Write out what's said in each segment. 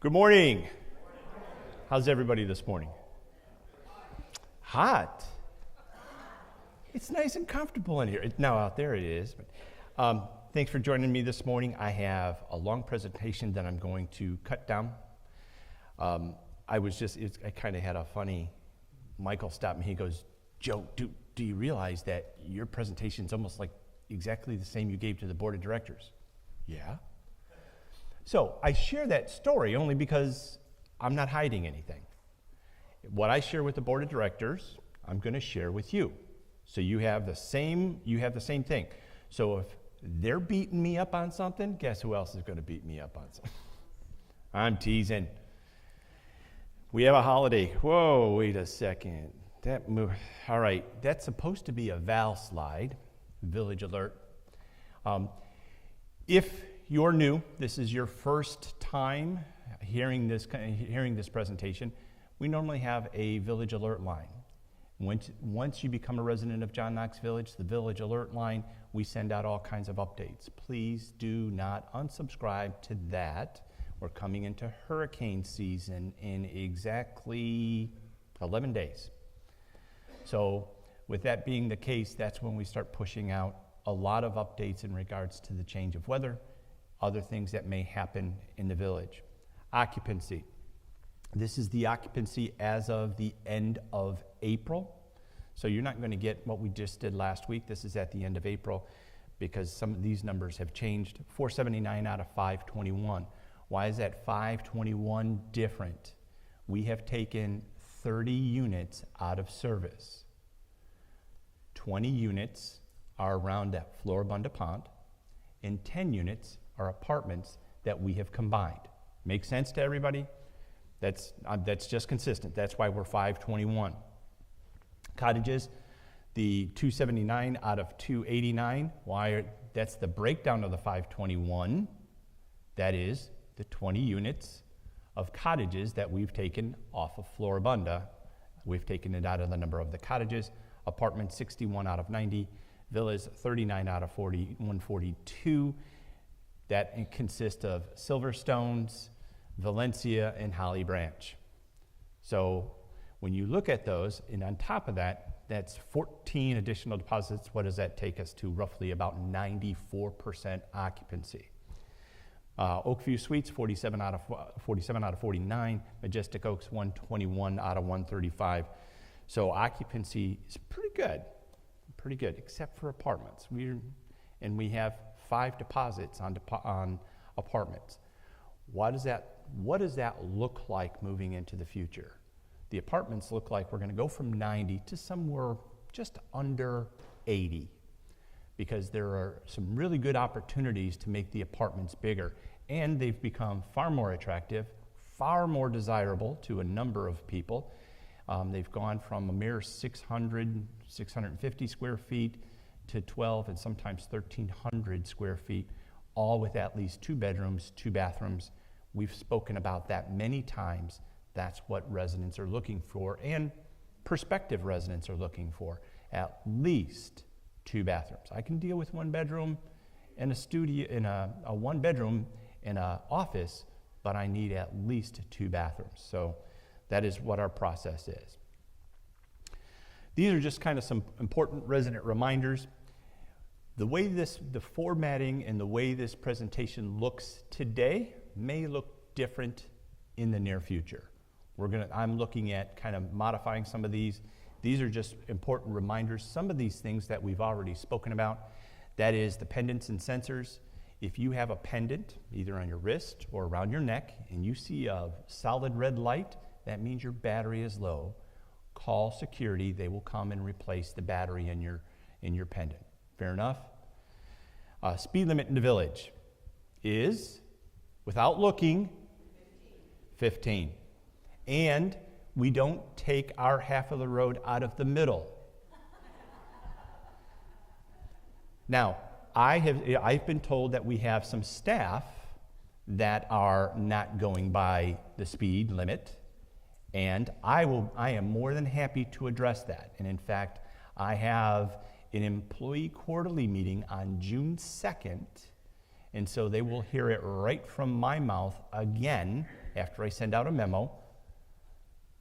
Good morning. How's everybody this morning? Hot. It's nice and comfortable in here. Now out there it is. But, thanks for joining me this morning. I have a long presentation that I'm going to cut down. I kind of had a funny, Michael stopped me. He goes, Joe, do you realize that your presentation is almost like exactly the same you gave to the board of directors? Yeah. So I share that story only because I'm not hiding anything. What I share with the board of directors, I'm going to share with you. So you have the same thing. So if they're beating me up on something, guess who else is going to beat me up on something? I'm teasing. We have a holiday. Whoa, wait a second. All right, that's supposed to be a Val slide, Village Alert. If you're new, this is your first time hearing this presentation, we normally have a Village Alert line. Once you become a resident of John Knox Village, the Village Alert line, we send out all kinds of updates. Please do not unsubscribe to that. We're coming into hurricane season in exactly 11 days. So with that being the case, that's when we start pushing out a lot of updates in regards to the change of weather, other things that may happen in the village. Occupancy. This is the occupancy as of the end of April. So you're not going to get what we just did last week. This is at the end of April because some of these numbers have changed. 479 out of 521. Why is that 521 different? We have taken 30 units out of service. 20 units are around that Floribunda Pond, and 10 units are apartments that we have combined. Make sense to everybody? That's just consistent. That's why we're 521. Cottages, the 279 out of 289. That's the breakdown of the 521. That is the 20 units of cottages that we've taken off of Floribunda. We've taken it out of the number of the cottages. Apartments, 61 out of 90. Villas, 39 out of 142. That consists of Silverstones, Valencia, and Holly Branch. So when you look at those, and on top of that, that's 14 additional deposits. What does that take us to? Roughly about 94% occupancy. Oakview Suites, 47 out of 49. Majestic Oaks, 121 out of 135. So occupancy is pretty good, except for apartments. We have 5 deposits on apartments. What does that look like moving into the future? The apartments look like we're going to go from 90 to somewhere just under 80 because there are some really good opportunities to make the apartments bigger, and they've become far more attractive, far more desirable to a number of people. They've gone from a mere 650 square feet to 12 and sometimes 1,300 square feet, all with at least 2 bedrooms, 2 bathrooms. We've spoken about that many times. That's what residents are looking for, and prospective residents are looking for, at least 2 bathrooms. I can deal with 1 bedroom and a studio, in a 1 bedroom and an office, but I need at least 2 bathrooms. So that is what our process is. These are just kind of some important resident reminders. The formatting and the way this presentation looks today may look different in the near future. I'm looking at kind of modifying some of these. These are just important reminders. Some of these things that we've already spoken about, that is the pendants and sensors. If you have a pendant, either on your wrist or around your neck, and you see a solid red light, that means your battery is low. Call security. They will come and replace the battery in your pendant. Fair enough? Speed limit in the village is, without looking, 15. And we don't take our half of the road out of the middle. Now, I've been told that we have some staff that are not going by the speed limit, and I am more than happy to address that. And in fact, I have an employee quarterly meeting on June 2nd, And so they will hear it right from my mouth again after I send out a memo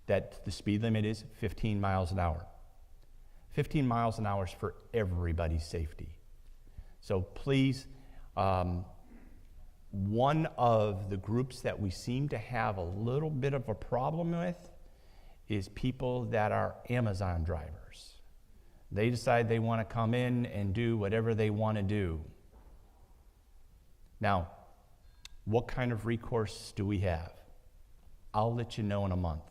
that the speed limit is 15 miles an hour. 15 miles an hour is for everybody's safety. So please, one of the groups that we seem to have a little bit of a problem with is people that are Amazon drivers. They decide they want to come in and do whatever they want to do. Now, what kind of recourse do we have? I'll let you know in a month.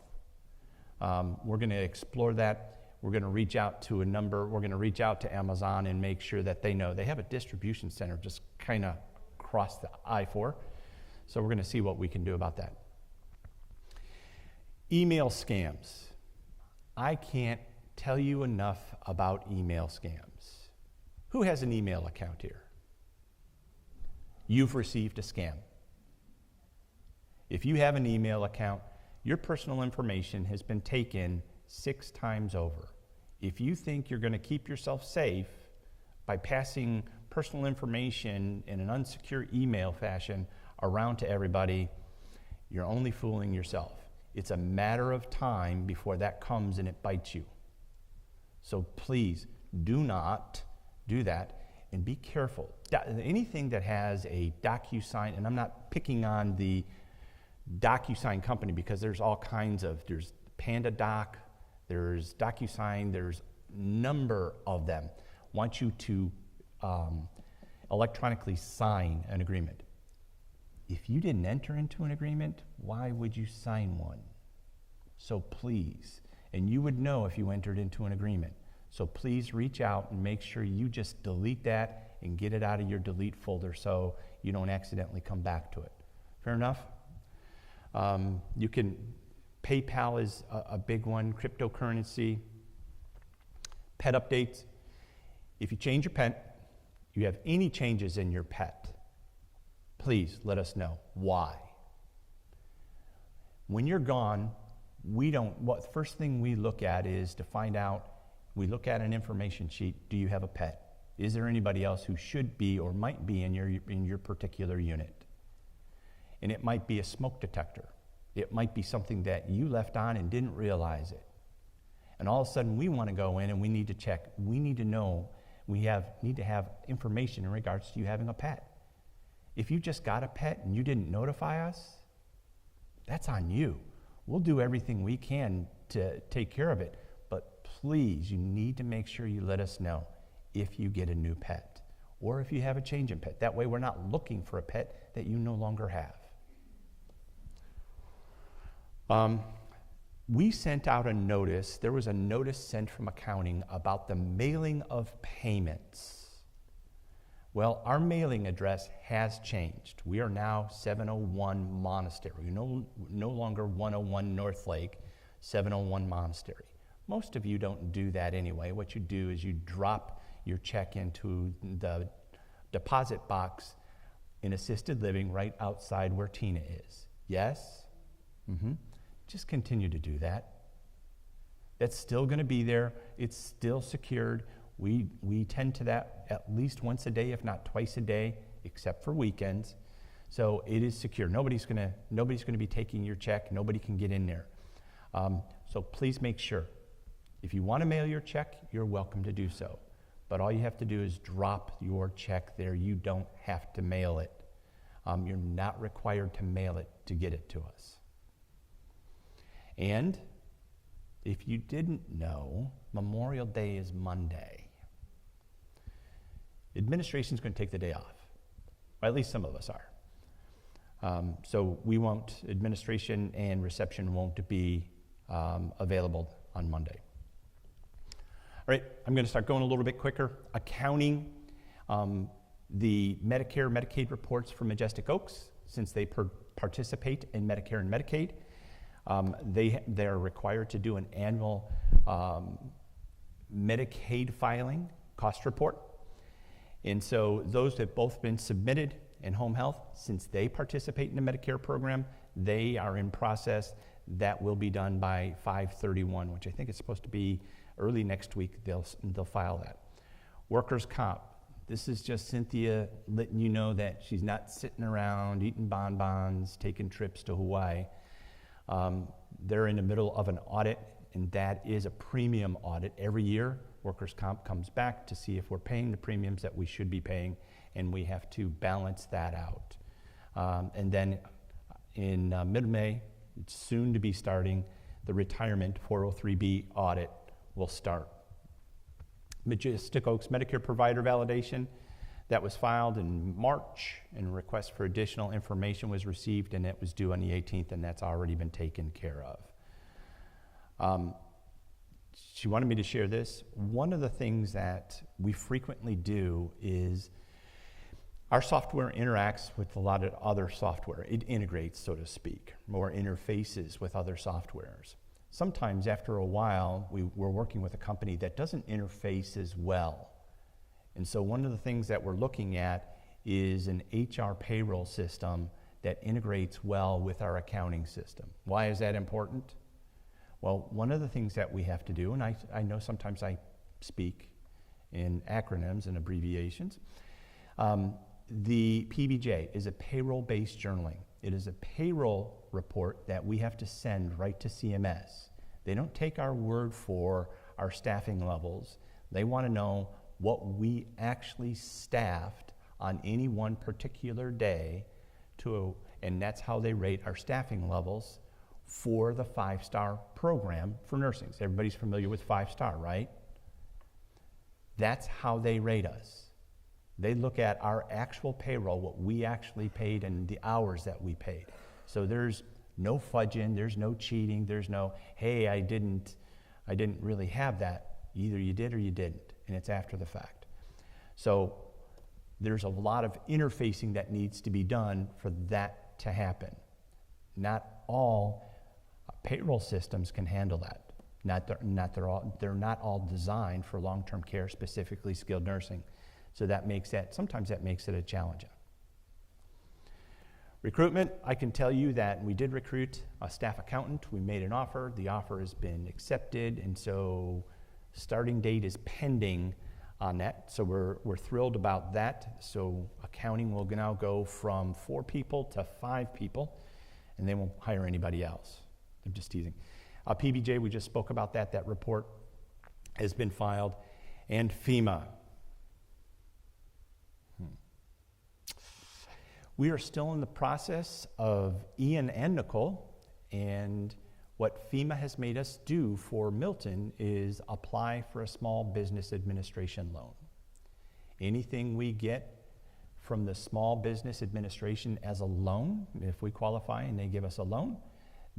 We're going to explore that. We're going to reach out to we're going to reach out to Amazon and make sure that they know. They have a distribution center just kind of across the I-4. So we're going to see what we can do about that. Email scams. I can't tell you enough about email scams. Who has an email account here? You've received a scam. If you have an email account, your personal information has been taken 6 times over. If you think you're going to keep yourself safe by passing personal information in an unsecure email fashion around to everybody, you're only fooling yourself. It's a matter of time before that comes and it bites you. So please do not do that, and be careful. Anything that has a DocuSign, and I'm not picking on the DocuSign company because there's all kinds of, there's PandaDoc, there's DocuSign, there's a number of them. Want you to electronically sign an agreement. If you didn't enter into an agreement, why would you sign one? So please, and you would know if you entered into an agreement. So please reach out and make sure you just delete that and get it out of your delete folder so you don't accidentally come back to it. Fair enough? You can, PayPal is a big one, cryptocurrency, pet updates. If you change your pet, you have any changes in your pet, please let us know why. When you're gone, the first thing we look at is to find out, we look at an information sheet, do you have a pet? Is there anybody else who should be or might be in your particular unit? And it might be a smoke detector. It might be something that you left on and didn't realize it. And all of a sudden we want to go in and we need to check. We need to know, need to have information in regards to you having a pet. If you just got a pet and you didn't notify us, that's on you. We'll do everything we can to take care of it. But please, you need to make sure you let us know if you get a new pet or if you have a change in pet. That way we're not looking for a pet that you no longer have. We sent out a notice. There was a notice sent from accounting about the mailing of payments. Well, our mailing address has changed. We are now 701 Monastery. No longer 101 North Lake, 701 Monastery. Most of you don't do that anyway. What you do is you drop your check into the deposit box in assisted living right outside where Tina is. Yes? Mm-hmm. Just continue to do that. That's still going to be there. It's still secured. We tend to that at least once a day, if not twice a day, except for weekends. So it is secure. Nobody's going to be taking your check. Nobody can get in there. So please make sure. If you want to mail your check, you're welcome to do so. But all you have to do is drop your check there. You don't have to mail it. You're not required to mail it to get it to us. And if you didn't know, Memorial Day is Monday. Administration's going to take the day off. Or at least some of us are. So administration and reception won't be available on Monday. All right, I'm going to start going a little bit quicker. Accounting, the Medicare, Medicaid reports for Majestic Oaks, since they participate in Medicare and Medicaid, they are required to do an annual Medicaid filing cost report. And so those have both been submitted in home health. Since they participate in the Medicare program, they are in process. That will be done by 5/31, which I think is supposed to be early next week. They'll file that. Workers' comp, This is just Cynthia letting you know that she's not sitting around eating bonbons, taking trips to Hawaii. They're in the middle of an audit, and that is a premium audit. Every year, workers' comp comes back to see if we're paying the premiums that we should be paying, and we have to balance that out. And then in mid-May, it's soon to be starting, the retirement 403B audit will start. Majestic Oaks Medicare provider validation, that was filed in March, and a request for additional information was received, and it was due on the 18th, and that's already been taken care of. She wanted me to share this. One of the things that we frequently do is our software interacts with a lot of other software. It integrates, so to speak, more interfaces with other softwares. Sometimes after a while, we're working with a company that doesn't interface as well. And so one of the things that we're looking at is an HR payroll system that integrates well with our accounting system. Why is that important? Well, one of the things that we have to do, and I know sometimes I speak in acronyms and abbreviations, the PBJ is a payroll-based journaling. It is a payroll report that we have to send right to CMS. They don't take our word for our staffing levels. They want to know what we actually staffed on any one particular day, and that's how they rate our staffing levels for the 5-star program for nursing. So everybody's familiar with 5-star, right? That's how they rate us. They look at our actual payroll, what we actually paid, and the hours that we paid. So there's no fudging, there's no cheating, there's no, hey, I didn't really have that. Either you did or you didn't, and it's after the fact. So there's a lot of interfacing that needs to be done for that to happen. Not all payroll systems can handle that. They're not all designed for long-term care, specifically skilled nursing. So sometimes that makes it a challenge. Recruitment, I can tell you that we did recruit a staff accountant. We made an offer. The offer has been accepted, and so starting date is pending on that. So we're thrilled about that. So accounting will now go from 4 people to 5 people, and they won't hire anybody else. I'm just teasing. PBJ, we just spoke about that. That report has been filed. And FEMA. We are still in the process of Ian and Nicole, and what FEMA has made us do for Milton is apply for a small business administration loan. Anything we get from the Small Business Administration as a loan, if we qualify and they give us a loan,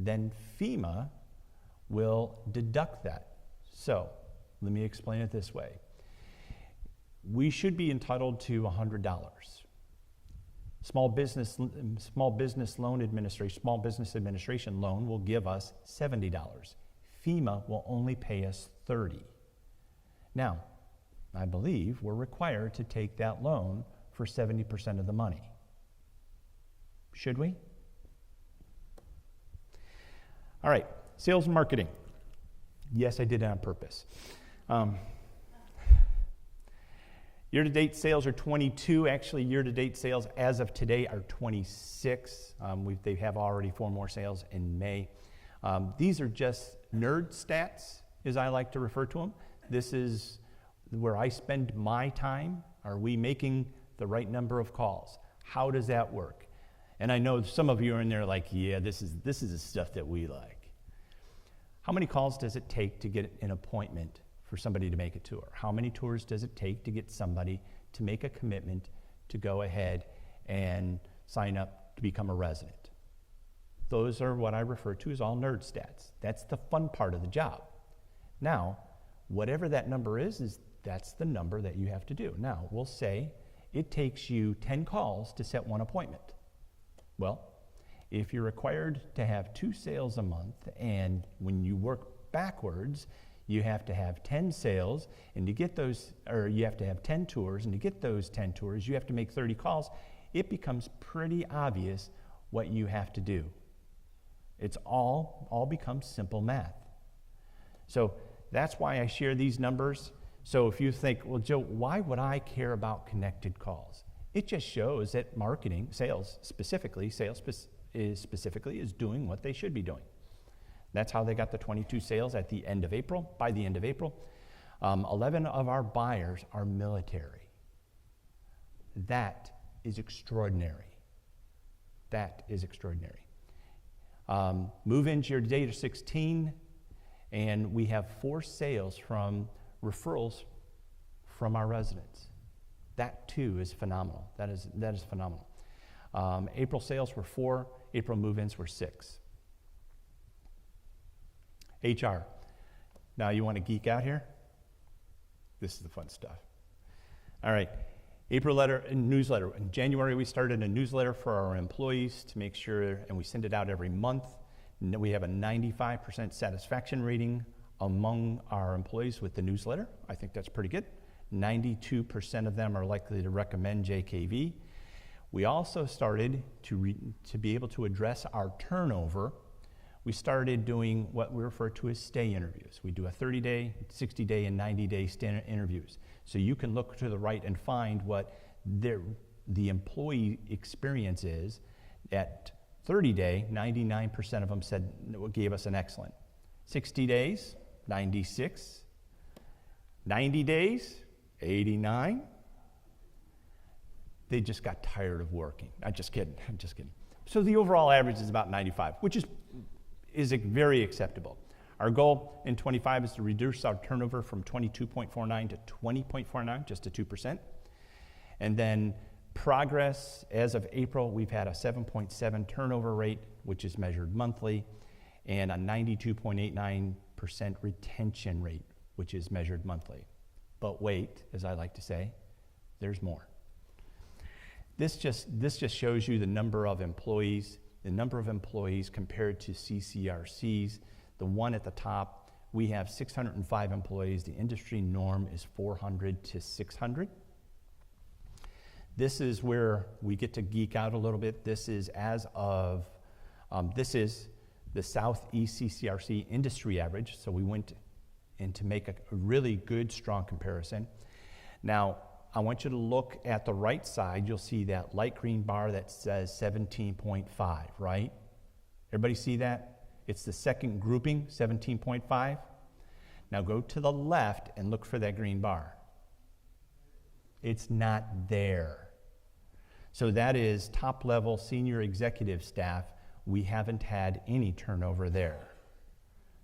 then FEMA will deduct that. So let me explain it this way. We should be entitled to $100. Small Business Administration loan will give us $70. FEMA will only pay us $30. Now, I believe we're required to take that loan for 70% of the money. Should we? All right, sales and marketing. Yes, I did it on purpose. Year-to-date sales are 22. Actually, year-to-date sales as of today are 26. They have already 4 more sales in May. These are just nerd stats, as I like to refer to them. This is where I spend my time. Are we making the right number of calls? How does that work? And I know some of you are in there like, yeah, this is the stuff that we like. How many calls does it take to get an appointment for somebody to make a tour? How many tours does it take to get somebody to make a commitment to go ahead and sign up to become a resident? Those are what I refer to as all nerd stats. That's the fun part of the job. Now, whatever that number is that's the number that you have to do. Now, we'll say it takes you 10 calls to set 1 appointment. Well, if you're required to have 2 sales a month, and when you work backwards, you have to have 10 sales, and to get those, or you have to have 10 tours, and to get those 10 tours, you have to make 30 calls. It becomes pretty obvious what you have to do. It's all becomes simple math. So that's why I share these numbers, So if you think, well, Joe, why would I care about connected calls? It just shows that marketing, sales specifically is doing what they should be doing. That's how they got the 22 sales at the end of April. By the end of April, 11 of our buyers are military. That is extraordinary. That is extraordinary. Move-ins year to date are 16, and we have 4 sales from referrals from our residents. That too is phenomenal. That is phenomenal. April sales were 4. April move-ins were 6. HR. Now you want to geek out here? This is the fun stuff. All right. April newsletter. In January, we started a newsletter for our employees to make sure, and we send it out every month. We have a 95% satisfaction rating among our employees with the newsletter. I think that's pretty good. 92% of them are likely to recommend JKV. We also started to be able to address our turnover. We started doing what we refer to as stay interviews. We do a 30-day, 60-day, and 90-day stay interviews. So you can look to the right and find what the employee experience is. At 30-day, 99% of them gave us an excellent. 60 days, 96. 90 days, 89. They just got tired of working. I'm just kidding. So the overall average is about 95, which is very acceptable. Our goal in 25 is to reduce our turnover from 22.49 to 20.49, just to 2%. And then progress, as of April, we've had a 7.7 turnover rate, which is measured monthly, and a 92.89% retention rate, which is measured monthly. But wait, as I like to say, there's more. This just shows you the number of employees compared to CCRCs. The one at the top, we have 605 employees. The industry norm is 400 to 600. This is where we get to geek out a little bit. This is this is the Southeast CCRC industry average. So we went in to make a really good, strong comparison. Now, I want you to look at the right side. You'll see that light green bar that says 17.5, right? Everybody see that? It's the second grouping, 17.5. Now go to the left and look for that green bar. It's not there. So that is top-level senior executive staff. We haven't had any turnover there.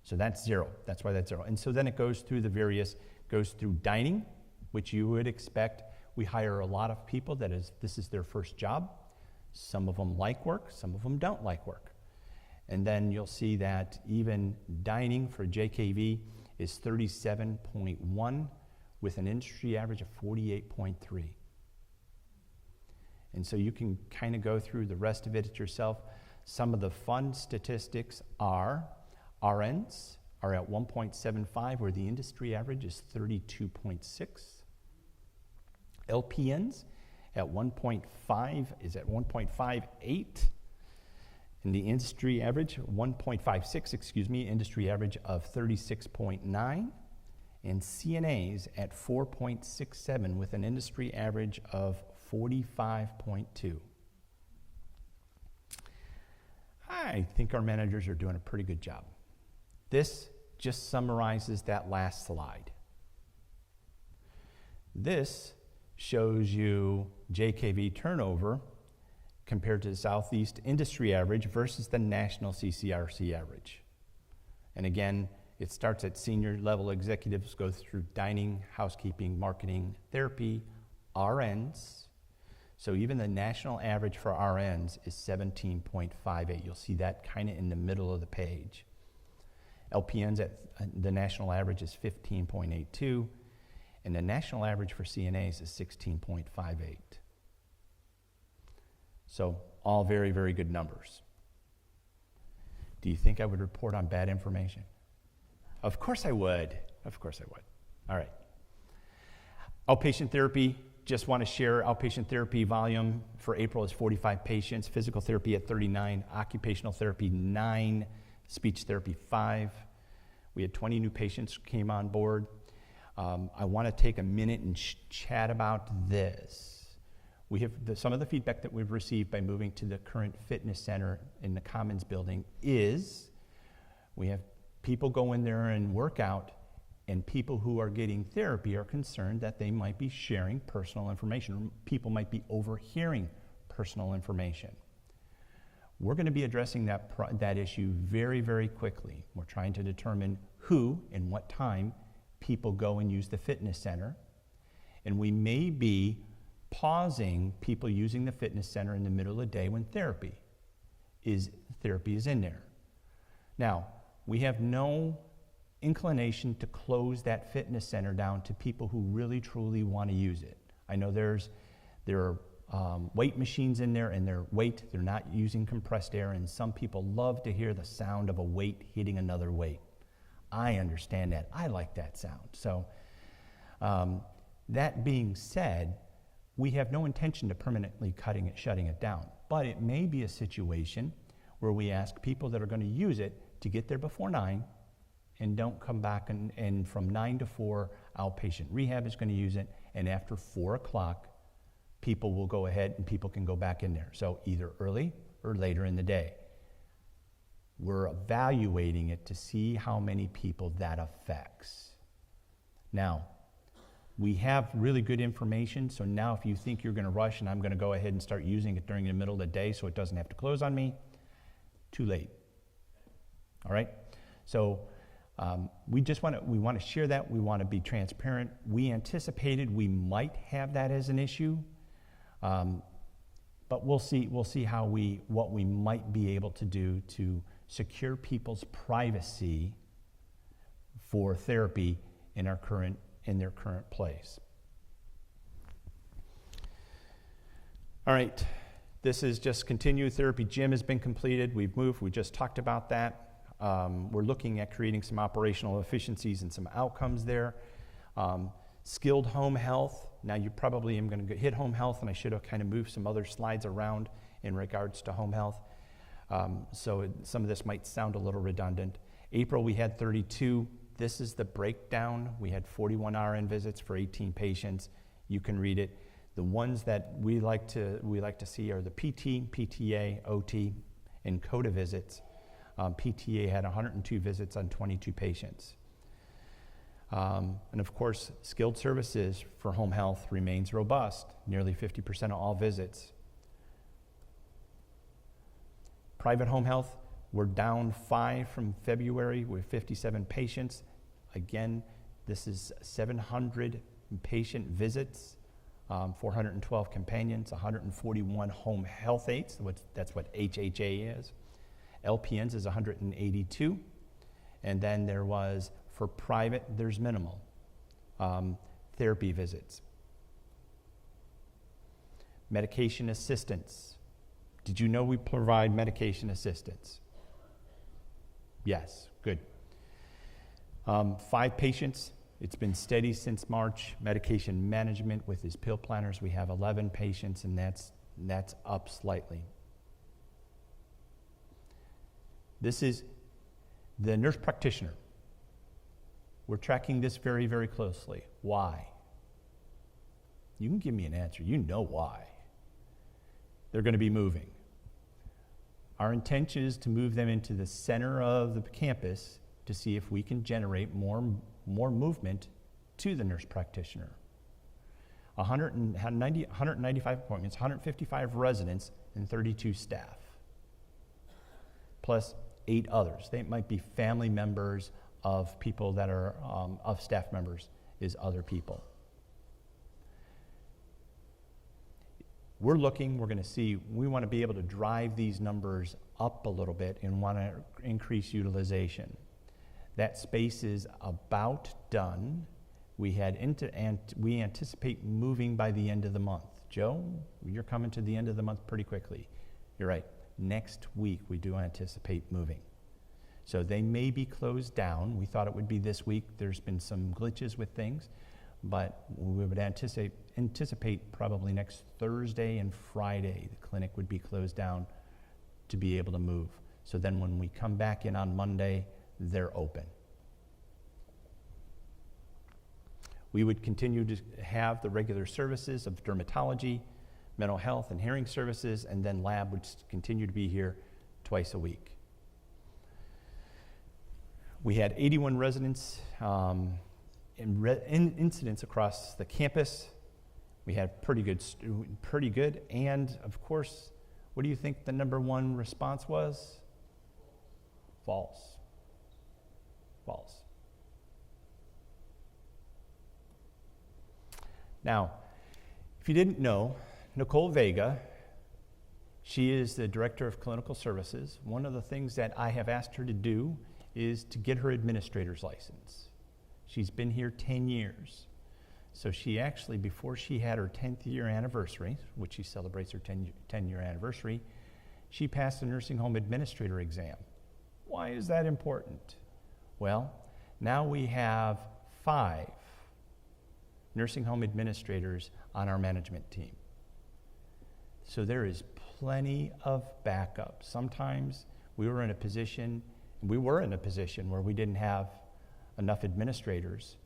So that's 0. That's why that's 0. And so then it goes through goes through dining, which you would expect. We hire a lot of people this is their first job. Some of them like work, some of them don't like work. And then you'll see that even dining for JKV is 37.1 with an industry average of 48.3. And so you can kind of go through the rest of it yourself. Some of the fun statistics are RNs are at 1.75, where the industry average is 32.6. LPNs at 1.5 is at 1.58. And the industry average, 1.56, industry average of 36.9. And CNAs at 4.67 with an industry average of 45.2. I think our managers are doing a pretty good job. This just summarizes that last slide. This shows you JKV turnover compared to the Southeast industry average versus the national CCRC average. And again, it starts at senior level executives, goes through dining, housekeeping, marketing, therapy, RNs. So even the national average for RNs is 17.58. You'll see that kind of in the middle of the page. LPNs at the national average is 15.82, and the national average for CNAs is 16.58. So all very, very good numbers. Do you think I would report on bad information? Of course I would. Of course I would. All right. Outpatient therapy, just want to share outpatient therapy volume for April is 45 patients, physical therapy at 39, occupational therapy 9, speech therapy 5. We had 20 new patients came on board. I want to take a minute and chat about this. We have some of the feedback that we've received by moving to the current fitness center in the Commons building is we have people go in there and work out, and people who are getting therapy are concerned that they might be sharing personal information. People might be overhearing personal information. We're going to be addressing that issue very, very quickly. We're trying to determine who and what time people go and use the fitness center, and we may be pausing people using the fitness center in the middle of the day when therapy is in there. Now, we have no inclination to close that fitness center down to people who really truly want to use it. I know there are weight machines in there, and they're not using compressed air, and some people love to hear the sound of a weight hitting another weight. I understand that. I like that sound. So that being said, we have no intention to permanently shutting it down, but it may be a situation where we ask people that are going to use it to get there before 9 and don't come back, and from 9 to 4, outpatient rehab is going to use it, and after 4 o'clock, people will go ahead and people can go back in there. So either early or later in the day. We're evaluating it to see how many people that affects. Now, we have really good information, so now if you think you're going to rush and I'm going to go ahead and start using it during the middle of the day so it doesn't have to close on me, too late. All right? So we want to share that. We want to be transparent. We anticipated we might have that as an issue, but we'll see what we might be able to do to secure people's privacy for therapy in their current place. All right, this is just continued therapy. Gym has been completed. We've moved. We just talked about that. We're looking at creating some operational efficiencies and some outcomes there. Skilled home health. Now you probably am going to hit home health, and I should have kind of moved some other slides around in regards to home health. So some of this might sound a little redundant. April, we had 32. This is the breakdown. We had 41 RN visits for 18 patients. You can read it. The ones that we like to see are the PT, PTA, OT, and CODA visits. PTA had 102 visits on 22 patients. And of course, skilled services for home health remains robust, nearly 50% of all visits. Private home health, we're down 5 from February with 57 patients. Again, this is 700 patient visits, 412 companions, 141 home health aides. That's what HHA is. LPNs is 182. And then there was, for private, there's minimal therapy visits. Medication assistance. Did you know we provide medication assistance? Yes, good. 5 patients. It's been steady since March. Medication management with his pill planners. We have 11 patients, and that's up slightly. This is the nurse practitioner. We're tracking this very, very closely. Why? You can give me an answer. You know why. They're going to be moving. Our intention is to move them into the center of the campus to see if we can generate more movement to the nurse practitioner. 195 appointments, 155 residents, and 32 staff, plus 8 others. They might be family members of people that are, of staff members, is other people. We're going to see, we want to be able to drive these numbers up a little bit and want to increase utilization. That space is about done. We anticipate moving by the end of the month. Joe, you're coming to the end of the month pretty quickly. You're right. Next week, we do anticipate moving. So they may be closed down. We thought it would be this week. There's been some glitches with things, but we would anticipate probably next Thursday and Friday, the clinic would be closed down to be able to move. So then when we come back in on Monday, they're open. We would continue to have the regular services of dermatology, mental health, and hearing services, and then lab would continue to be here twice a week. We had 81 residents incidents across the campus. We had pretty good, and of course, what do you think the number one response was? False. Now, if you didn't know, Nicole Vega, she is the Director of Clinical Services. One of the things that I have asked her to do is to get her administrator's license. She's been here 10 years. So she actually, before she had her 10th year anniversary, which she celebrates her 10-year anniversary, she passed the nursing home administrator exam. Why is that important? Well, now we have 5 nursing home administrators on our management team. So there is plenty of backup. Sometimes we were in a position where we didn't have enough administrators.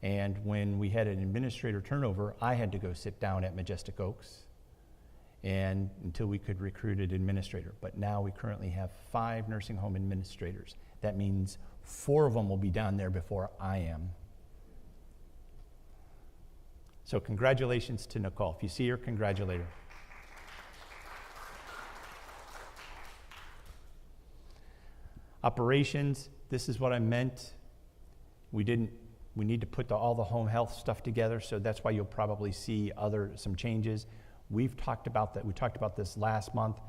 And when we had an administrator turnover, I had to go sit down at Majestic Oaks and until we could recruit an administrator. But now we currently have 5 nursing home administrators. That means 4 of them will be down there before I am. So congratulations to Nicole. If you see her, congratulate her. Operations, this is what I meant. We need to put all the home health stuff together, so that's why you'll probably see some changes. We've talked about that. We talked about this last month,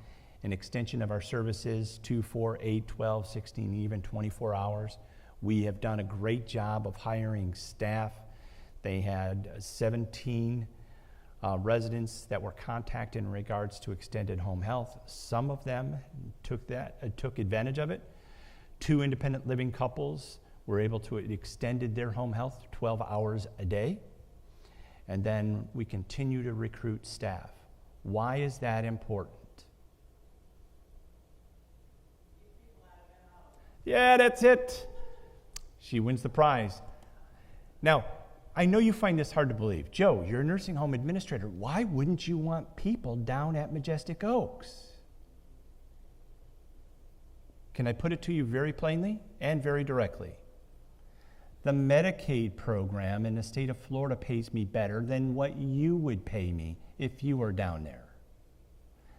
an extension of our services, 2, 4, 8, 12, 16, even 24 hours. We have done a great job of hiring staff. They had 17 residents that were contacted in regards to extended home health. Some of them took advantage of it. 2 independent living couples were able to extended their home health 12 hours a day. And then we continue to recruit staff. Why is that important? Yeah, that's it. She wins the prize. Now, I know you find this hard to believe. Joe, you're a nursing home administrator. Why wouldn't you want people down at Majestic Oaks? Can I put it to you very plainly and very directly? The Medicaid program in the state of Florida pays me better than what you would pay me if you were down there.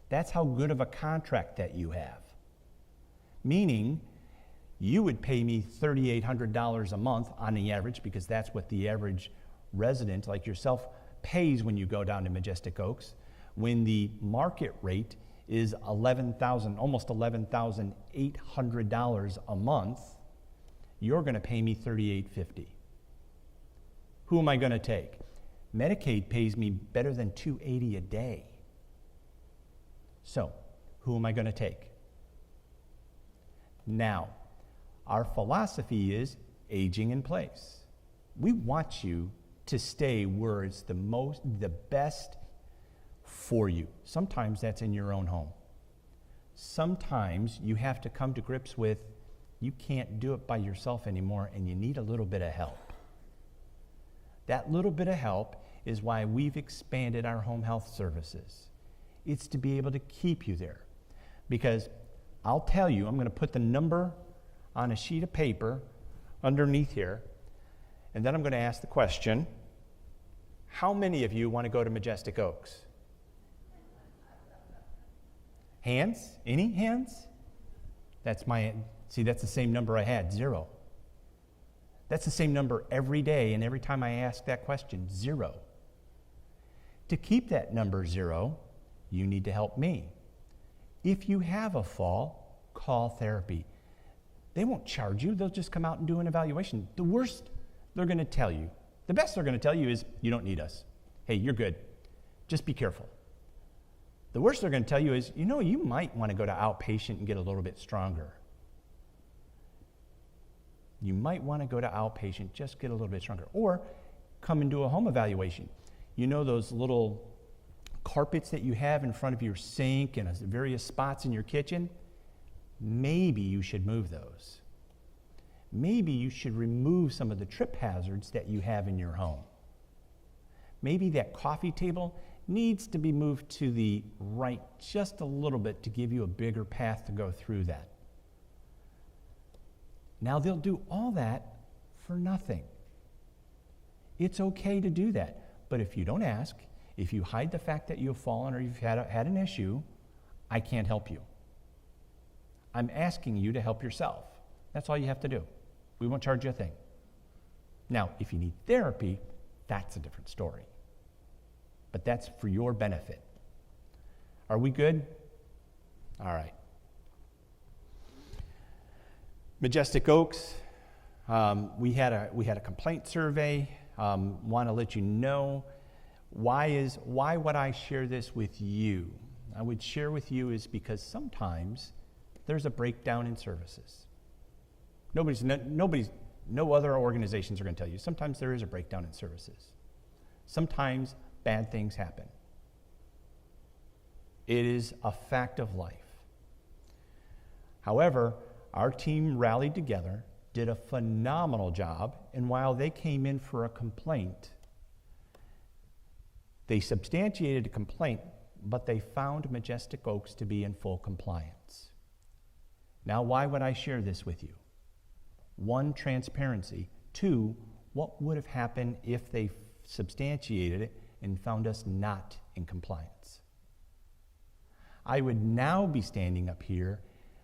That's how good of a contract that you have. Meaning, you would pay me $3,800 a month on the average, because that's what the average resident like yourself pays when you go down to Majestic Oaks, when the market rate is almost $11,800 a month. You're going to pay me $3,850. Who am I going to take? Medicaid pays me better than $280 a day. So, who am I going to take? Now, our philosophy is aging in place. We want you to stay where it's the best for you. Sometimes that's in your own home. Sometimes you have to come to grips with you can't do it by yourself anymore and you need a little bit of help. That little bit of help is why we've expanded our home health services. It's to be able to keep you there. Because I'll tell you, I'm going to put the number on a sheet of paper underneath here, and then I'm going to ask the question, how many of you want to go to Majestic Oaks? Hands? Any hands? That's the same number I had, 0. That's the same number every day, and every time I ask that question, 0. To keep that number 0, you need to help me. If you have a fall, call therapy. They won't charge you. They'll just come out and do an evaluation. The worst they're going to tell you, the best they're going to tell you is, you don't need us. Hey, you're good. Just be careful. The worst they're going to tell you is, you might want to go to outpatient and get a little bit stronger. You might want to go to outpatient, just get a little bit stronger. Or come and do a home evaluation. Those little carpets that you have in front of your sink and various spots in your kitchen? Maybe you should move those. Maybe you should remove some of the trip hazards that you have in your home. maybe that coffee table needs to be moved to the right just a little bit to give you a bigger path to go through that. Now they'll do all that for nothing. It's okay to do that. But if you don't ask, if you hide the fact that you've fallen or you've had an issue, I can't help you. I'm asking you to help yourself. That's all you have to do. We won't charge you a thing. Now, if you need therapy, that's a different story. But that's for your benefit. Are we good? All right. Majestic Oaks, we had a complaint survey. Want to let you know why would I share this with you? I would share with you is because sometimes there's a breakdown in services. No other organizations are going to tell you. Sometimes there is a breakdown in services. Sometimes bad things happen. It is a fact of life. However, our team rallied together, did a phenomenal job, and while they came in for a complaint, they substantiated a complaint, but they found Majestic Oaks to be in full compliance. Now, why would I share this with you? 1, transparency. 2, what would have happened if they substantiated it and found us not in compliance? I would now be standing up here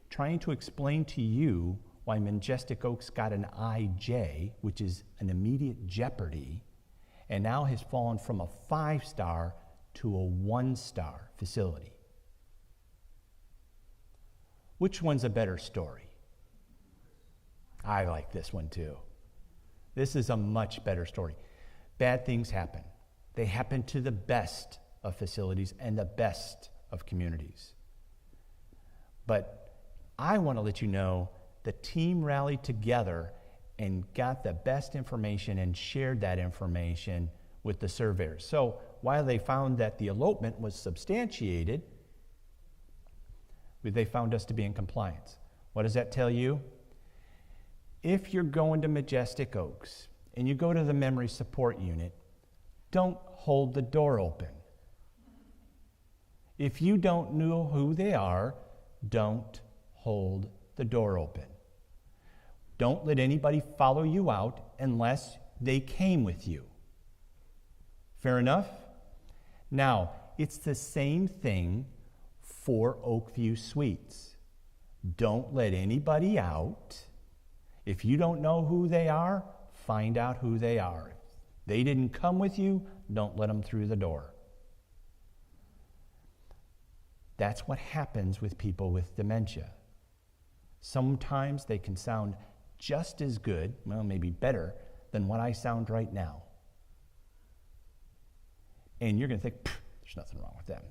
trying to explain to you why Majestic Oaks got an IJ, which is an immediate jeopardy, and now has fallen from a 5-star to a 1-star facility. Which one's a better story? I like this one too. This is a much better story. Bad things happen. They happen to the best of facilities and the best of communities. But I want to let you know the team rallied together and got the best information and shared that information with the surveyors. So while they found that the elopement was substantiated, they found us to be in compliance. What does that tell you? If you're going to Majestic Oaks and you go to the memory support unit, don't hold the door open. If you don't know who they are, don't hold the door open. Don't let anybody follow you out unless they came with you. Fair enough? Now, it's the same thing for Oakview Suites. Don't let anybody out. If you don't know who they are, find out who they are. If they didn't come with you, don't let them through the door. That's what happens with people with dementia. Sometimes they can sound just as good, well, maybe better, than what I sound right now. And you're going to think, there's nothing wrong with them.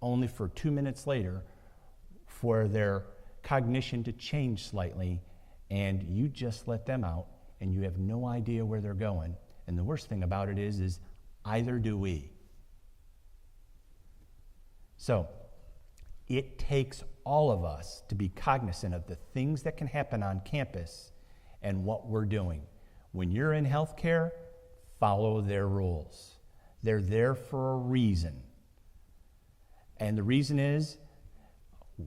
Only for 2 minutes later, for their cognition to change slightly, and you just let them out, and you have no idea where they're going. And the worst thing about it is either do we. So, it takes all of us to be cognizant of the things that can happen on campus and what we're doing. When you're in healthcare, follow their rules. They're there for a reason. And the reason is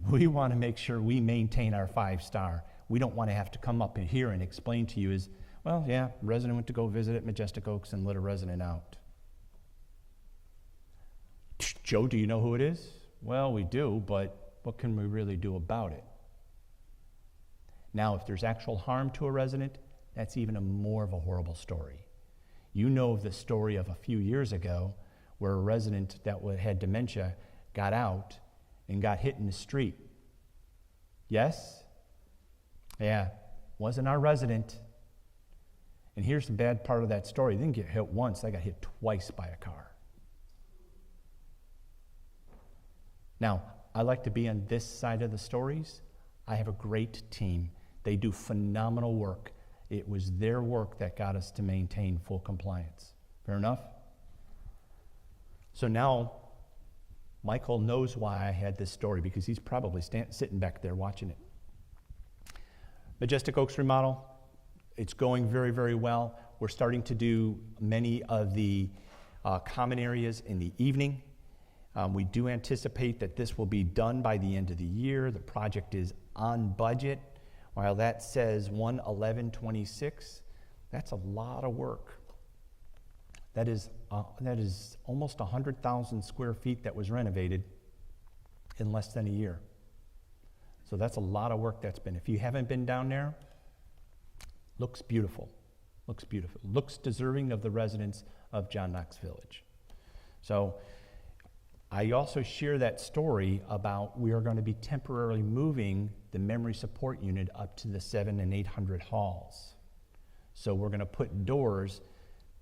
we want to make sure we maintain our 5-star. We don't want to have to come up in here and explain to you is, well, yeah, resident went to go visit at Majestic Oaks and let a resident out. Joe, do you know who it is? Well, we do, but what can we really do about it? Now, if there's actual harm to a resident, that's even more of a horrible story. You know of the story of a few years ago where a resident that had dementia got out and got hit in the street. Yes? Yeah, wasn't our resident. And here's the bad part of that story. They didn't get hit once, they got hit twice by a car. Now, I like to be on this side of the stories. I have a great team. They do phenomenal work. It was their work that got us to maintain full compliance. Fair enough? So now, Michael knows why I had this story because he's probably sitting back there watching it. Majestic Oaks remodel, it's going very, very well. We're starting to do many of the common areas in the evening. We do anticipate that this will be done by the end of the year. The project is on budget. While that says 1/11/26, that's a lot of work. That is almost 100,000 square feet that was renovated in less than a year. So that's a lot of work that's been. If you haven't been down there, looks beautiful. Looks beautiful. Looks deserving of the residents of John Knox Village. So I also share that story about we are going to be temporarily moving the memory support unit up to the 700 and 800 halls. So we're going to put doors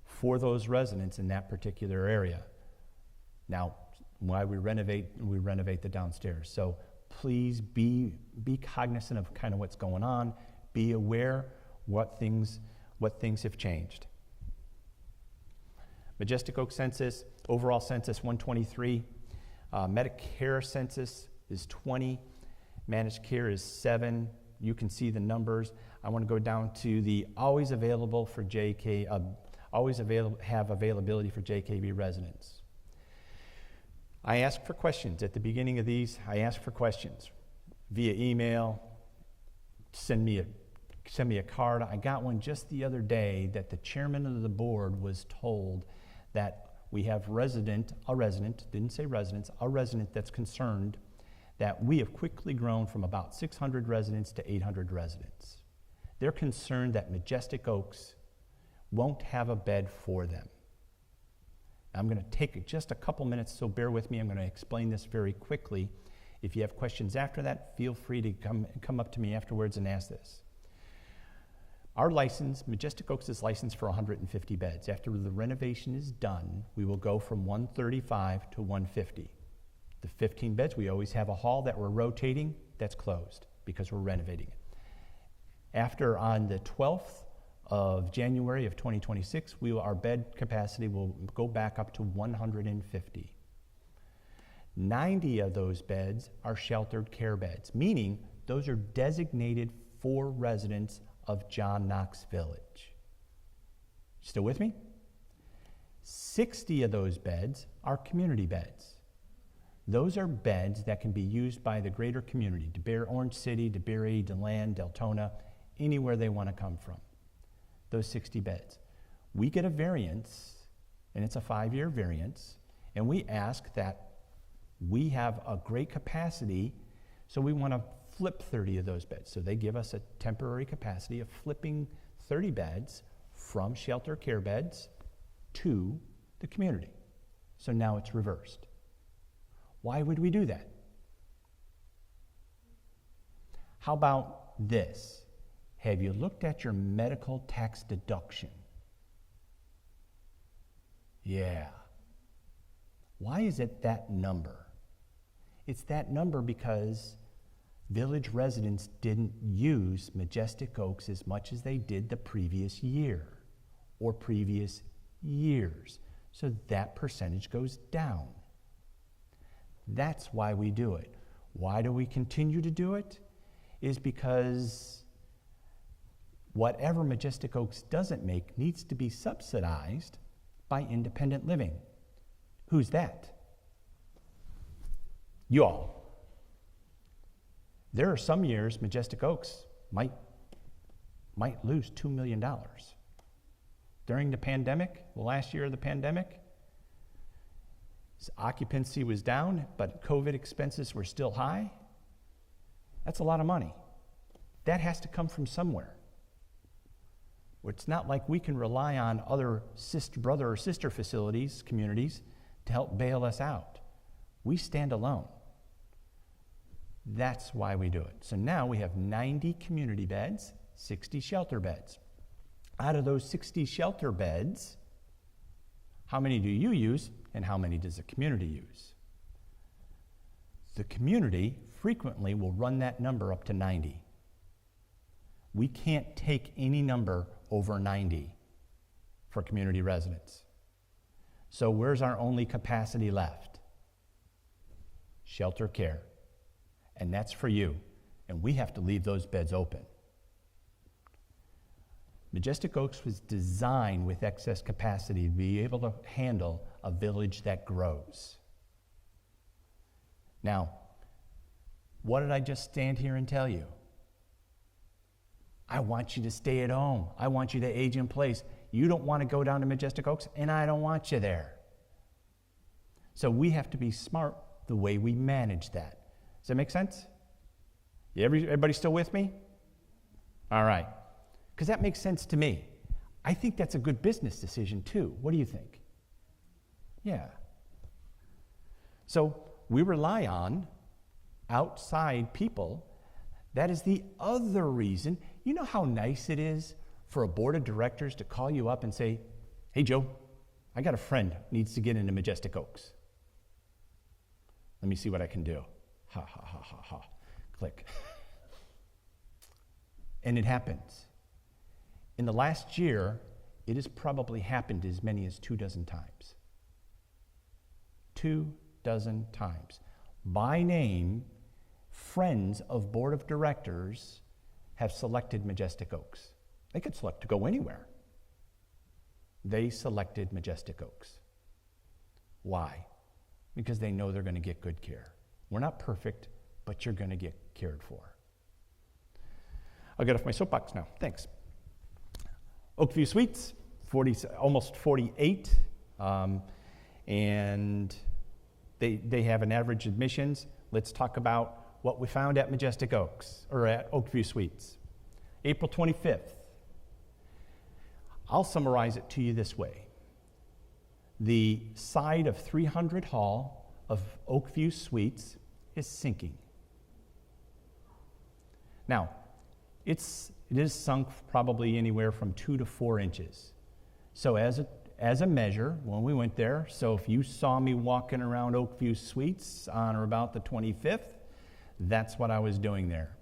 for those residents in that particular area. Now, why we renovate the downstairs. So please be cognizant of kind of what's going on. Be aware what things have changed. Majestic Oak census, overall census 123. Medicare census is 20. Managed care is 7. You can see the numbers. I want to go down to the always available for have availability for JKV residents. I ask for questions at the beginning of these. I ask for questions via email. Send me a card. I got one just the other day that the chairman of the board was told that we have a resident that's concerned that we have quickly grown from about 600 residents to 800 residents. They're concerned that Majestic Oaks won't have a bed for them. I'm going to take just a couple minutes, so bear with me. I'm going to explain this very quickly. If you have questions after that, feel free to come up to me afterwards and ask this. Our license, Majestic Oaks is licensed for 150 beds. After the renovation is done, we will go from 135 to 150. The 15 beds, we always have a hall that we're rotating that's closed because we're renovating it. After on the 12th of January of 2026, our bed capacity will go back up to 150. 90 of those beds are sheltered care beds, meaning those are designated for residents of John Knox Village. Still with me? 60 of those beds are community beds. Those are beds that can be used by the greater community, DeBary, Orange City, DeBary, DeLand, Deltona, anywhere they want to come from. Those 60 beds. We get a variance, and it's a 5-year variance, and we ask that we have a great capacity, so we want to flip 30 of those beds. So they give us a temporary capacity of flipping 30 beds from shelter care beds to the community. So now it's reversed. Why would we do that? How about this? Have you looked at your medical tax deduction? Yeah. Why is it that number? It's that number because village residents didn't use Majestic Oaks as much as they did the previous year or previous years. So that percentage goes down. That's why we do it. Why do we continue to do it? Is because whatever Majestic Oaks doesn't make needs to be subsidized by independent living. Who's that? You all. There are some years Majestic Oaks might lose $2 million. During the pandemic, the last year of the pandemic, occupancy was down, but COVID expenses were still high. That's a lot of money. That has to come from somewhere. It's not like we can rely on other brother or sister facilities, communities, to help bail us out. We stand alone. That's why we do it. So now we have 90 community beds, 60 shelter beds. Out of those 60 shelter beds, how many do you use and how many does the community use? The community frequently will run that number up to 90. We can't take any number over 90 for community residents. So where's our only capacity left? Shelter care. And that's for you. And we have to leave those beds open. Majestic Oaks was designed with excess capacity to be able to handle a village that grows. Now, what did I just stand here and tell you? I want you to stay at home. I want you to age in place. You don't want to go down to Majestic Oaks, and I don't want you there. So we have to be smart the way we manage that. Does that make sense? Everybody still with me? All right. Because that makes sense to me. I think that's a good business decision too. What do you think? Yeah. So we rely on outside people. That is the other reason. You know how nice it is for a board of directors to call you up and say, hey, Joe, I got a friend who needs to get into Majestic Oaks. Let me see what I can do. Ha, ha, ha, ha, ha. Click. And it happens. In the last year, it has probably happened as many as 24 times. 24 times. By name, friends of board of directors have selected Majestic Oaks. They could select to go anywhere. They selected Majestic Oaks. Why? Because they know they're going to get good care. We're not perfect, but you're going to get cared for. I'll get off my soapbox now. Thanks. Oakview Suites, almost 48, and they have an average admissions. Let's talk about what we found at Majestic Oaks, or at Oakview Suites. April 25th. I'll summarize it to you this way. The side of 300 Hall of Oakview Suites is sinking. Now, it is sunk probably anywhere from 2 to 4 inches. So as a measure, when we went there, so if you saw me walking around Oakview Suites on or about the 25th, that's what I was doing there.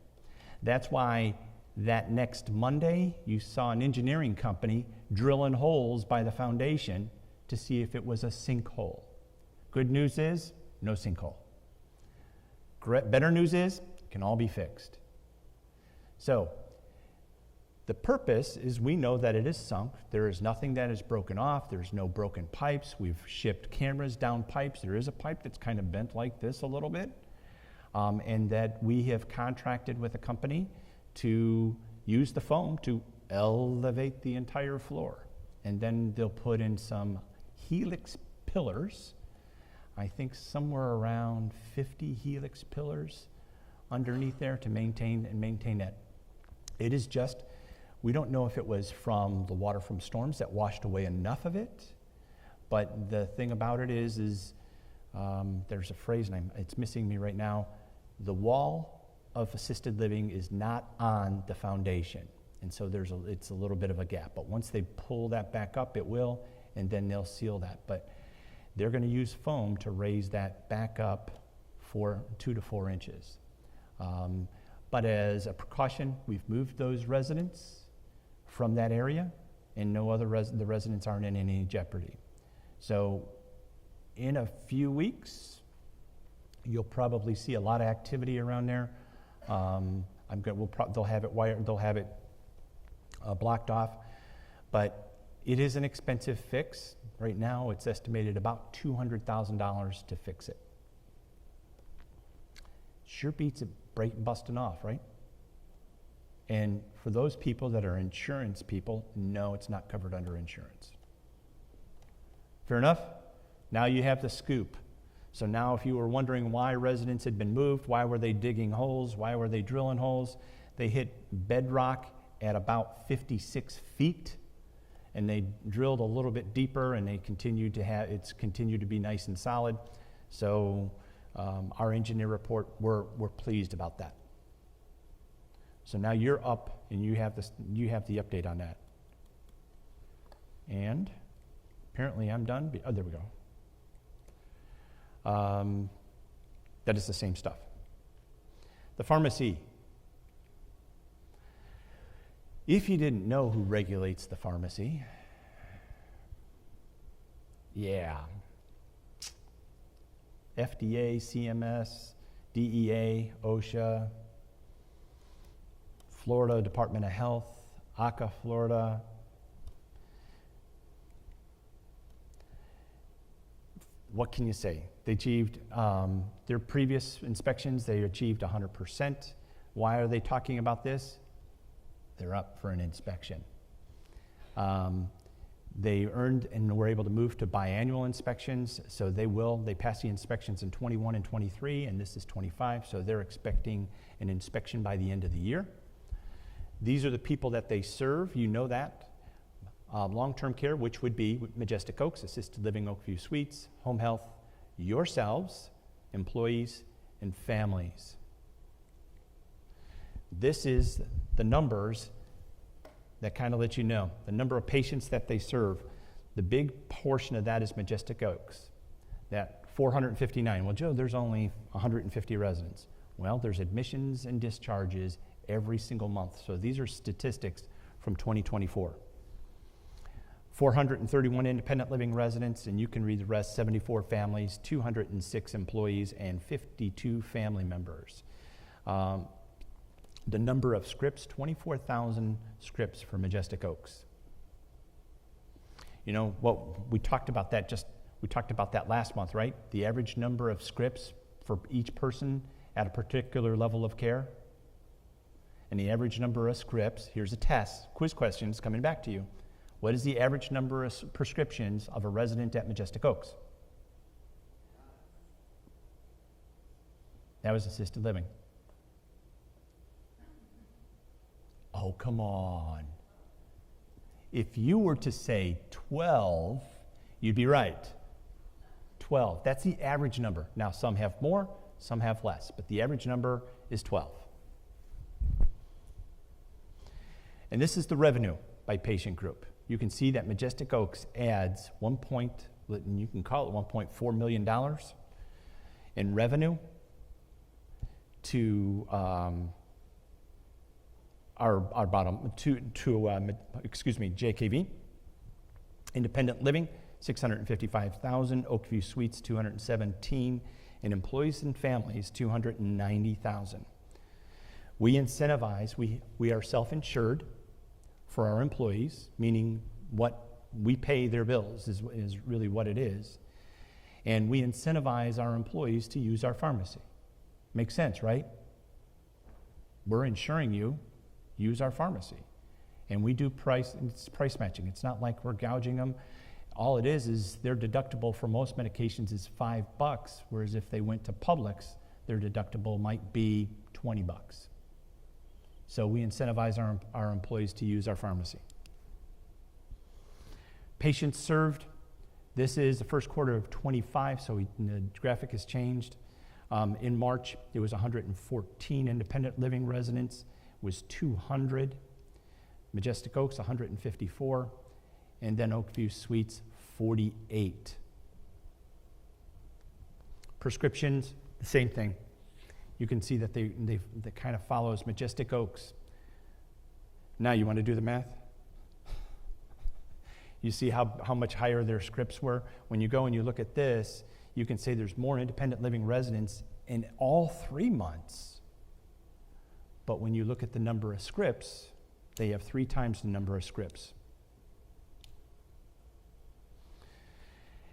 That's why that next Monday, you saw an engineering company drilling holes by the foundation to see if it was a sinkhole. Good news is, no sinkhole. Better news is, it can all be fixed. So, the purpose is we know that it is sunk. There is nothing that is broken off. There's no broken pipes. We've shipped cameras down pipes. There is a pipe that's kind of bent like this a little bit. And that we have contracted with a company to use the foam to elevate the entire floor. And then they'll put in some helix pillars. I think somewhere around 50 helix pillars underneath there to maintain that. It is just, we don't know if it was from the water from storms that washed away enough of it, but the thing about it is there's a phrase, and it's missing me right now. The wall of assisted living is not on the foundation, and so it's a little bit of a gap. But once they pull that back up, it will, and then they'll seal that. But they're going to use foam to raise that back up 2 to 4 inches. But as a precaution, we've moved those residents from that area, and the residents aren't in any jeopardy. So in a few weeks, you'll probably see a lot of activity around there. They'll have it wired, they'll have it blocked off, but it is an expensive fix. Right now, it's estimated about $200,000 to fix it. Sure beats it busting off, right? And for those people that are insurance people, no, it's not covered under insurance. Fair enough? Now you have the scoop. So now if you were wondering why residents had been moved, why were they digging holes, why were they drilling holes, they hit bedrock at about 56 feet, and they drilled a little bit deeper, and it's continued to be nice and solid. So our engineer report, we're pleased about that. So now you're up, and you have the update on that. And apparently I'm done. Oh, there we go. That is the same stuff. The pharmacy. If you didn't know who regulates the pharmacy, yeah. FDA, CMS, DEA, OSHA, Florida Department of Health, Aca, Florida. What can you say? They achieved their previous inspections, they achieved 100%. Why are they talking about this? They're up for an inspection. They earned and were able to move to biannual inspections, so they passed the inspections in 21 and 23, and this is 25, so they're expecting an inspection by the end of the year. These are the people that they serve, you know that. Long-term care, which would be Majestic Oaks, Assisted Living Oakview Suites, Home Health, yourselves, employees, and families. This is the numbers that kind of let you know the number of patients that they serve. The big portion of that is Majestic Oaks, that 459. Well, Joe, there's only 150 residents. Well, there's admissions and discharges every single month. So these are statistics from 2024. 431 independent living residents, and you can read the rest, 74 families, 206 employees, and 52 family members. The number of scripts, 24,000 scripts for Majestic Oaks. You know, what we talked about that last month, right? The average number of scripts for each person at a particular level of care. And the average number of scripts, here's a test, quiz questions coming back to you. What is the average number of prescriptions of a resident at Majestic Oaks? That was assisted living. Oh, come on. If you were to say 12, you'd be right. 12. That's the average number. Now, some have more, some have less, but the average number is 12. And this is the revenue by patient group. You can see that Majestic Oaks adds you can call it $1.4 million in revenue to our bottom to JKV. Independent living, $655,000. Oakview Suites, $217,000, and employees and families, $290,000. We incentivize. We are self-insured for our employees, meaning what we pay their bills is really what it is, and we incentivize our employees to use our pharmacy. Makes sense, right? We're insuring you. Use our pharmacy. And we do price matching. It's not like we're gouging them. All it is their deductible for most medications is $5, whereas if they went to Publix, their deductible might be $20. So we incentivize our employees to use our pharmacy. Patients served. This is the first quarter of 25, so the graphic has changed. In March, it was 114 independent living residents. Was 200, Majestic Oaks 154, and then Oakview Suites 48. Prescriptions, the same thing. You can see that they kind of follows Majestic Oaks. Now you want to do the math? You see how much higher their scripts were? When you go and you look at this, you can say there's more independent living residents in all 3 months. But when you look at the number of scripts, they have 3 times the number of scripts.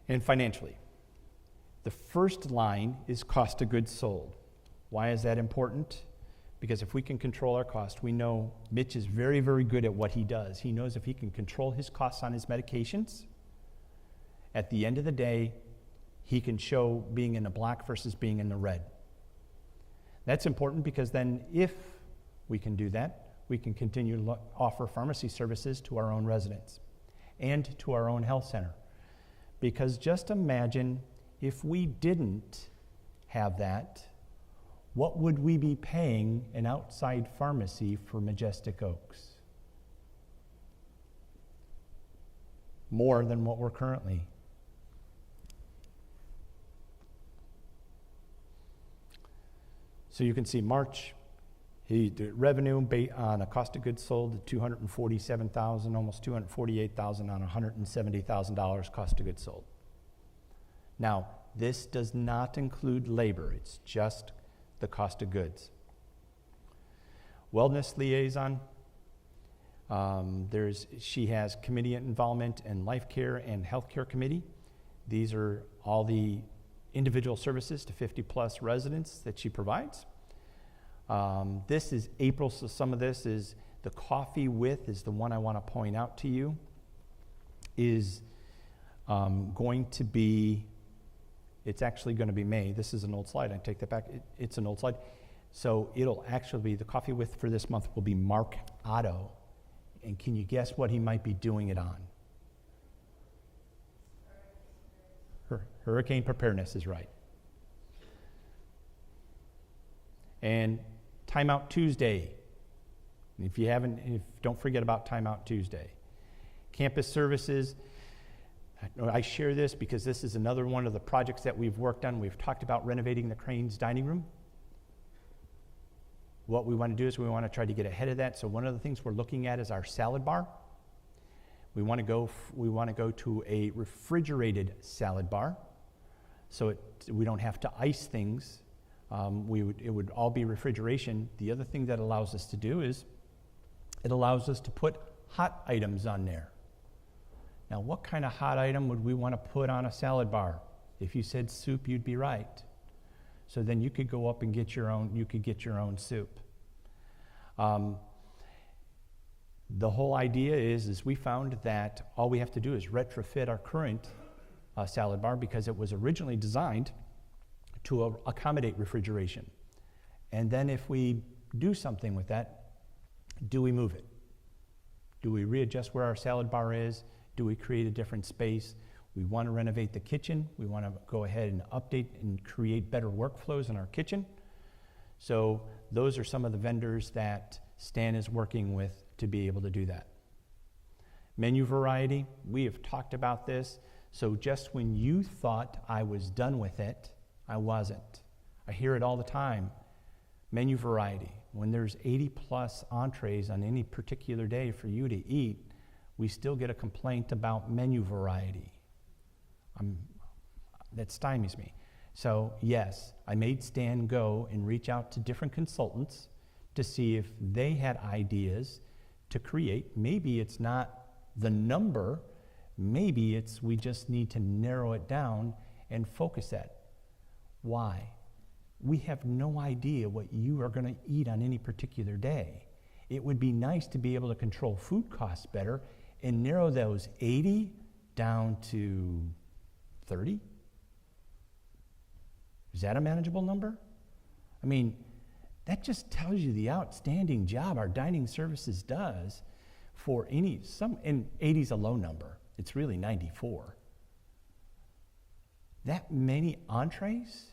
And financially, the first line is cost of goods sold. Why is that important? Because if we can control our cost, we know Mitch is very, very good at what he does. He knows if he can control his costs on his medications, at the end of the day, he can show being in the black versus being in the red. That's important because then if we can do that, we can continue to offer pharmacy services to our own residents and to our own health center. Because just imagine if we didn't have that, what would we be paying an outside pharmacy for Majestic Oaks? More than what we're currently. So you can see March, the revenue on a cost of goods sold, $247,000, almost $248,000 on $170,000 cost of goods sold. Now, this does not include labor. It's just the cost of goods. Wellness liaison, She has committee involvement in life care and healthcare committee. These are all the individual services to 50-plus residents that she provides. This is April, so some of this is the Coffee With is the one I want to point out to you, is going to be, it's actually going to be May. This is an old slide. I take that back. It's an old slide. So it'll actually be, the Coffee With for this month will be Mark Otto. And can you guess what he might be doing it on? Hurricane preparedness is right. And Timeout Tuesday. If you haven't, don't forget about Timeout Tuesday. Campus services. I share this because this is another one of the projects that we've worked on. We've talked about renovating the Cranes dining room. What we want to do is we want to try to get ahead of that. So one of the things we're looking at is our salad bar. We want to go to a refrigerated salad bar, so we don't have to ice things. It would all be refrigeration. The other thing that allows us to do is it allows us to put hot items on there. Now, what kind of hot item would we want to put on a salad bar? If you said soup, you'd be right. So then you could go up and get your own soup. The whole idea is we found that all we have to do is retrofit our current salad bar, because it was originally designed to accommodate refrigeration. And then if we do something with that, do we move it? Do we readjust where our salad bar is? Do we create a different space? We want to renovate the kitchen. We want to go ahead and update and create better workflows in our kitchen. So those are some of the vendors that Stan is working with to be able to do that. Menu variety, we have talked about this. So just when you thought I was done with it, I wasn't. I hear it all the time. Menu variety. When there's 80-plus entrees on any particular day for you to eat, we still get a complaint about menu variety. That stymies me. So yes, I made Stan go and reach out to different consultants to see if they had ideas to create. Maybe it's not the number, maybe we just need to narrow it down and focus it. Why? We have no idea what you are going to eat on any particular day. It would be nice to be able to control food costs better and narrow those 80 down to 30? Is that a manageable number? I mean, that just tells you the outstanding job our dining services does for and 80 is a low number. It's really 94. That many entrees,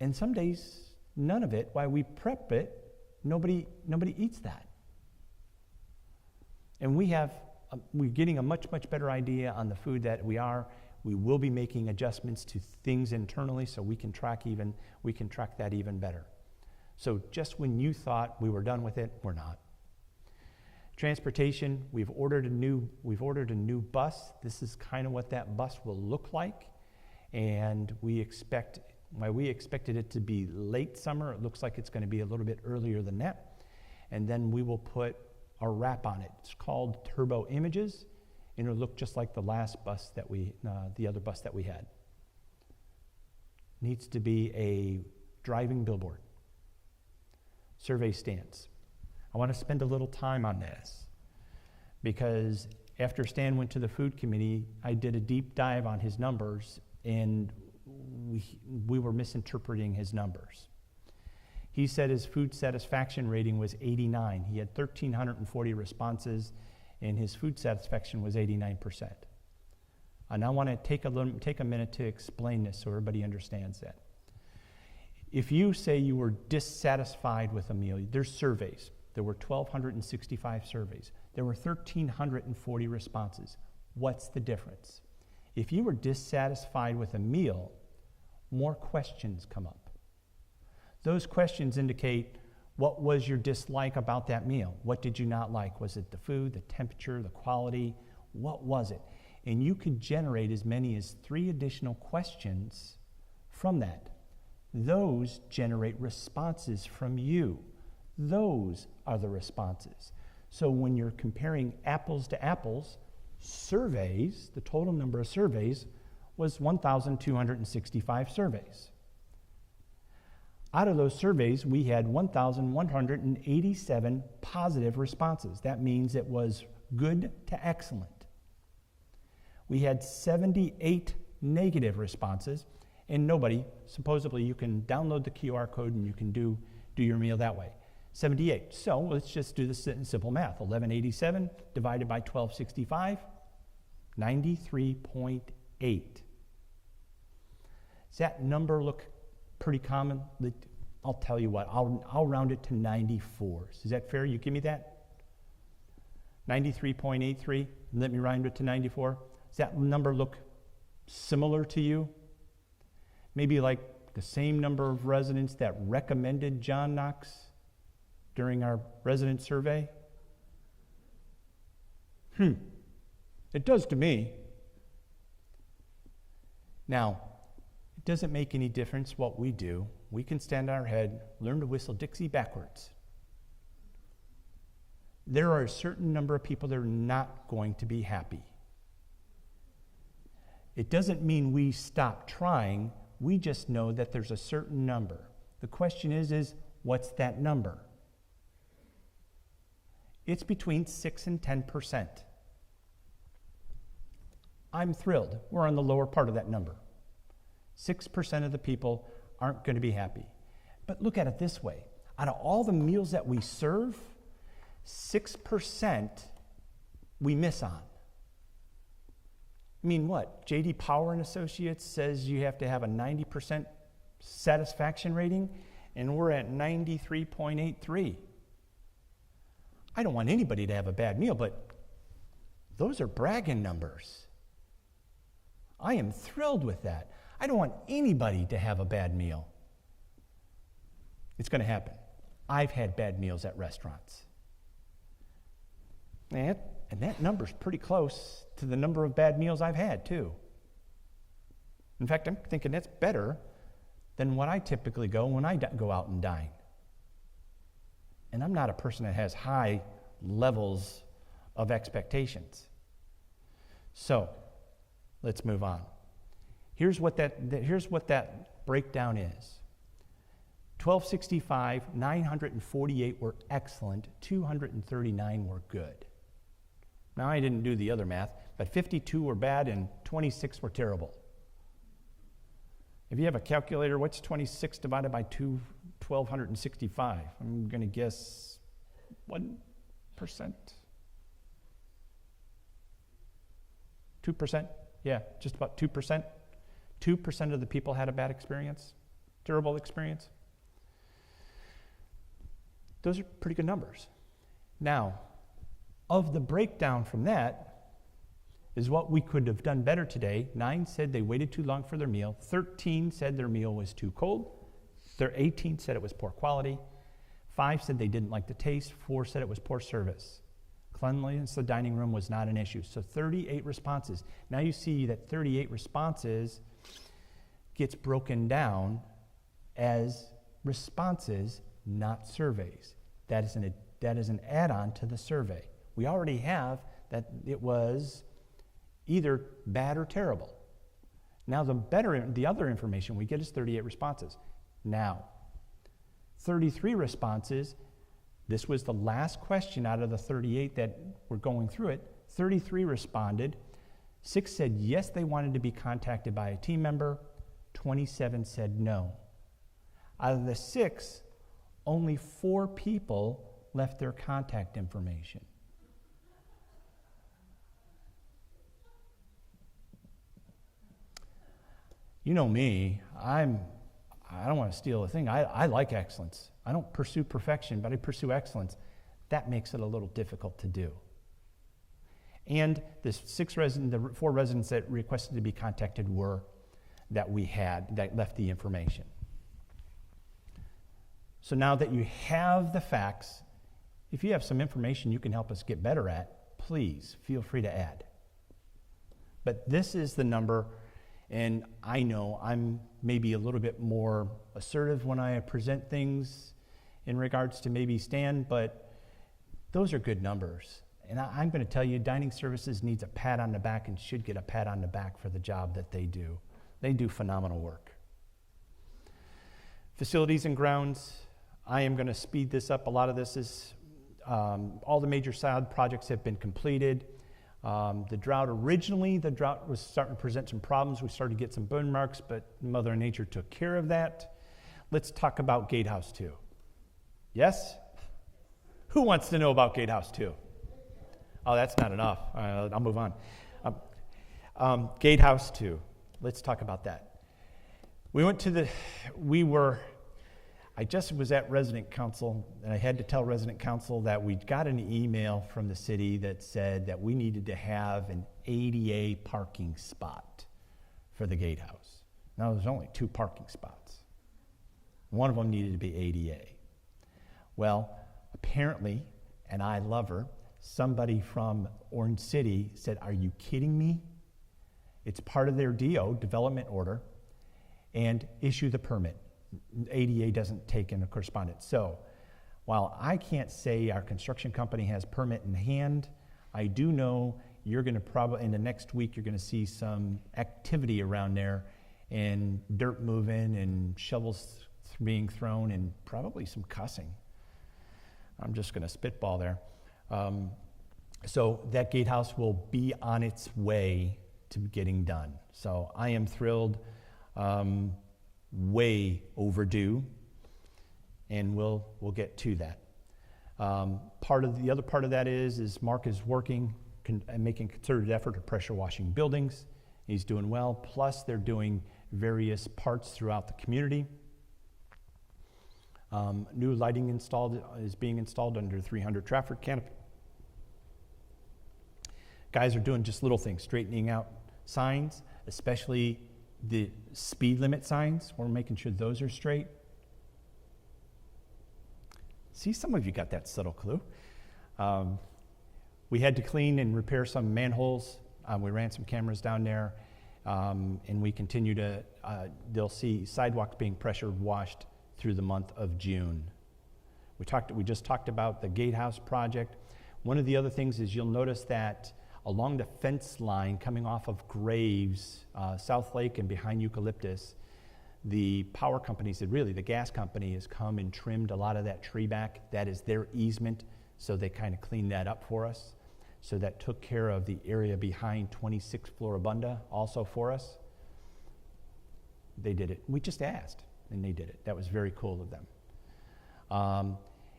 and some days none of it. While we prep it, nobody eats that. And we're getting a much better idea on the food that we will be making adjustments to things internally so we can track that even better. So just when you thought we were done with it, we're not. Transportation, we've ordered a new bus. This is kind of what that bus will look like. And we expected it to be late summer. It looks like it's going to be a little bit earlier than that. And then we will put a wrap on it. It's called Turbo Images, and it'll look just like the last bus the other bus that we had. Needs to be a driving billboard. Survey stands. I want to spend a little time on this because after Stan went to the food committee, I did a deep dive on his numbers, and we were misinterpreting his numbers. He said his food satisfaction rating was 89. He had 1,340 responses, and his food satisfaction was 89%. And I want to take a minute to explain this so everybody understands that. If you say you were dissatisfied with a meal, there's surveys. There were 1,265 surveys. There were 1,340 responses. What's the difference? If you were dissatisfied with a meal, more questions come up. Those questions indicate what was your dislike about that meal? What did you not like? Was it the food, the temperature, the quality? What was it? And you could generate as many as 3 additional questions from that. Those generate responses from you. Those are the responses. So when you're comparing apples to apples, surveys, the total number of surveys was 1,265 surveys. Out of those surveys, we had 1,187 positive responses. That means it was good to excellent. We had 78 negative responses, and nobody, supposedly you can download the QR code and you can do your meal that way. 78. So let's just do this in simple math. 1187 divided by 1265, 93.8. Does that number look pretty common? I'll tell you what, I'll round it to 94. Is that fair? You give me that? 93.83. Let me round it to 94. Does that number look similar to you? Maybe like the same number of residents that recommended John Knox during our resident survey? It does to me. Now, it doesn't make any difference what we do. We can stand on our head, learn to whistle Dixie backwards. There are a certain number of people that are not going to be happy. It doesn't mean we stop trying. We just know that there's a certain number. The question is what's that number? It's between 6 and 10%. I'm thrilled. We're on the lower part of that number. 6% of the people aren't going to be happy. But look at it this way. Out of all the meals that we serve, 6% we miss on. I mean, what? J.D. Power and Associates says you have to have a 90% satisfaction rating, and we're at 93.83. I don't want anybody to have a bad meal, but those are bragging numbers. I am thrilled with that. I don't want anybody to have a bad meal. It's going to happen. I've had bad meals at restaurants. And that number's pretty close to the number of bad meals I've had, too. In fact, I'm thinking that's better than what I typically go when I go out and dine. And I'm not a person that has high levels of expectations. So, let's move on. Here's what that breakdown is. 1265, 948 were excellent, 239 were good. Now, I didn't do the other math, but 52 were bad and 26 were terrible. If you have a calculator, what's 26 divided by 1,265? I'm going to guess 1%? 2%? Yeah, just about 2%. 2% of the people had a bad experience, terrible experience. Those are pretty good numbers. Now, of the breakdown from that is what we could have done better today. 9 said they waited too long for their meal. 13 said their meal was too cold. 18 said it was poor quality. 5 said they didn't like the taste. 4 said it was poor service. Cleanliness of the dining room was not an issue. So 38 responses. Now you see that 38 responses gets broken down as responses, not surveys. That is an add-on to the survey. We already have that it was either bad or terrible. Now the other information we get is 38 responses. Now, 33 responses, this was the last question out of the 38 that were going through it. 33 responded. 6 said yes, they wanted to be contacted by a team member. 27 said no. Out of the 6, only 4 people left their contact information. You know me, I don't want to steal a thing. I like excellence. I don't pursue perfection, but I pursue excellence. That makes it a little difficult to do. And the 4 residents that requested to be contacted that left the information. So now that you have the facts, if you have some information you can help us get better at, please feel free to add. But this is the number. And I know I'm maybe a little bit more assertive when I present things in regards to maybe Stan, but Those are good numbers. And I'm going to tell you, dining services needs a pat on the back and should get a pat on the back for the job that they do. They do phenomenal work. Facilities and grounds, I am going to speed this up. A lot of this is, all the major side projects have been completed. Originally the drought was starting to present some problems. We started to get some burn marks, but Mother Nature took care of that. Let's talk about Gatehouse 2. Yes? Who wants to know about Gatehouse 2? Oh, that's not enough. I'll move on. Gatehouse 2. Let's talk about that. I just was at resident council, and I had to tell resident council that we got an email from the city that said that we needed to have an ADA parking spot for the Gatehouse. Now, there's only 2 parking spots. One of them needed to be ADA. Well, apparently, and I love her, somebody from Orange City said, "Are you kidding me?" It's part of their DO, development order, and issue the permit. ADA doesn't take in a correspondence. So while I can't say our construction company has permit in hand, I do know you're going to probably, in the next week, you're going to see some activity around there and dirt moving and shovels being thrown and probably some cussing. I'm just going to spitball there. So that gatehouse will be on its way to getting done. So I am thrilled, way overdue, and we'll get to that. The other part of that is Mark is working and making concerted effort to pressure washing buildings. He's doing well. Plus, they're doing various parts throughout the community. New lighting is being installed under 300 traffic canopy. Guys are doing just little things, straightening out signs, especially the speed limit signs. We're making sure those are straight. See, some of you got that subtle clue. We had to clean and repair some manholes. We ran some cameras down there, and we continue to, they'll see sidewalks being pressure washed through the month of June. We just talked about the Gatehouse project. One of the other things is you'll notice that along the fence line coming off of Graves, South Lake and behind Eucalyptus, the power companies, the gas company has come and trimmed a lot of that tree back. That is their easement, so they kind of cleaned that up for us. So that took care of the area behind 26 Floribunda also for us. They did it. We just asked, and they did it. That was very cool of them.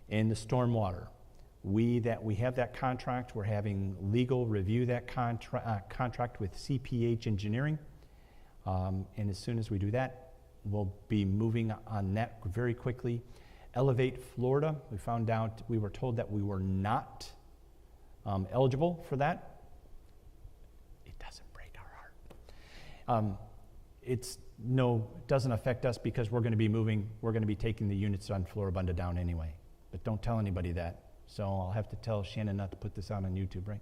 And the stormwater. We have that contract. We're having legal review that contract with CPH Engineering. And as soon as we do that, we'll be moving on that very quickly. Elevate Florida. We were told that we were not eligible for that. It doesn't break our heart. It doesn't affect us because we're going to be taking the units on Floribunda down anyway. But don't tell anybody that. So I'll have to tell Shannon not to put this out on YouTube, right?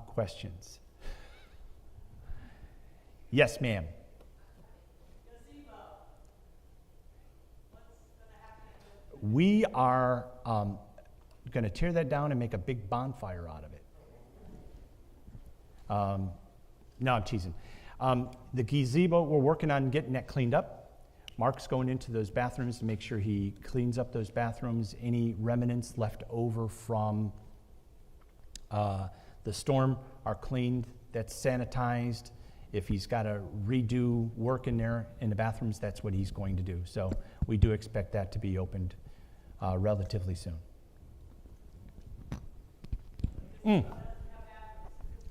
Questions? Yes, ma'am. Gazebo. What's going to happen? We are going to tear that down and make a big bonfire out of it. No, I'm teasing. The gazebo, we're working on getting that cleaned up. Mark's going into those bathrooms to make sure he cleans up those bathrooms. Any remnants left over from the storm are cleaned. That's sanitized. If he's got to redo work in there in the bathrooms, that's what he's going to do. So we do expect that to be opened relatively soon.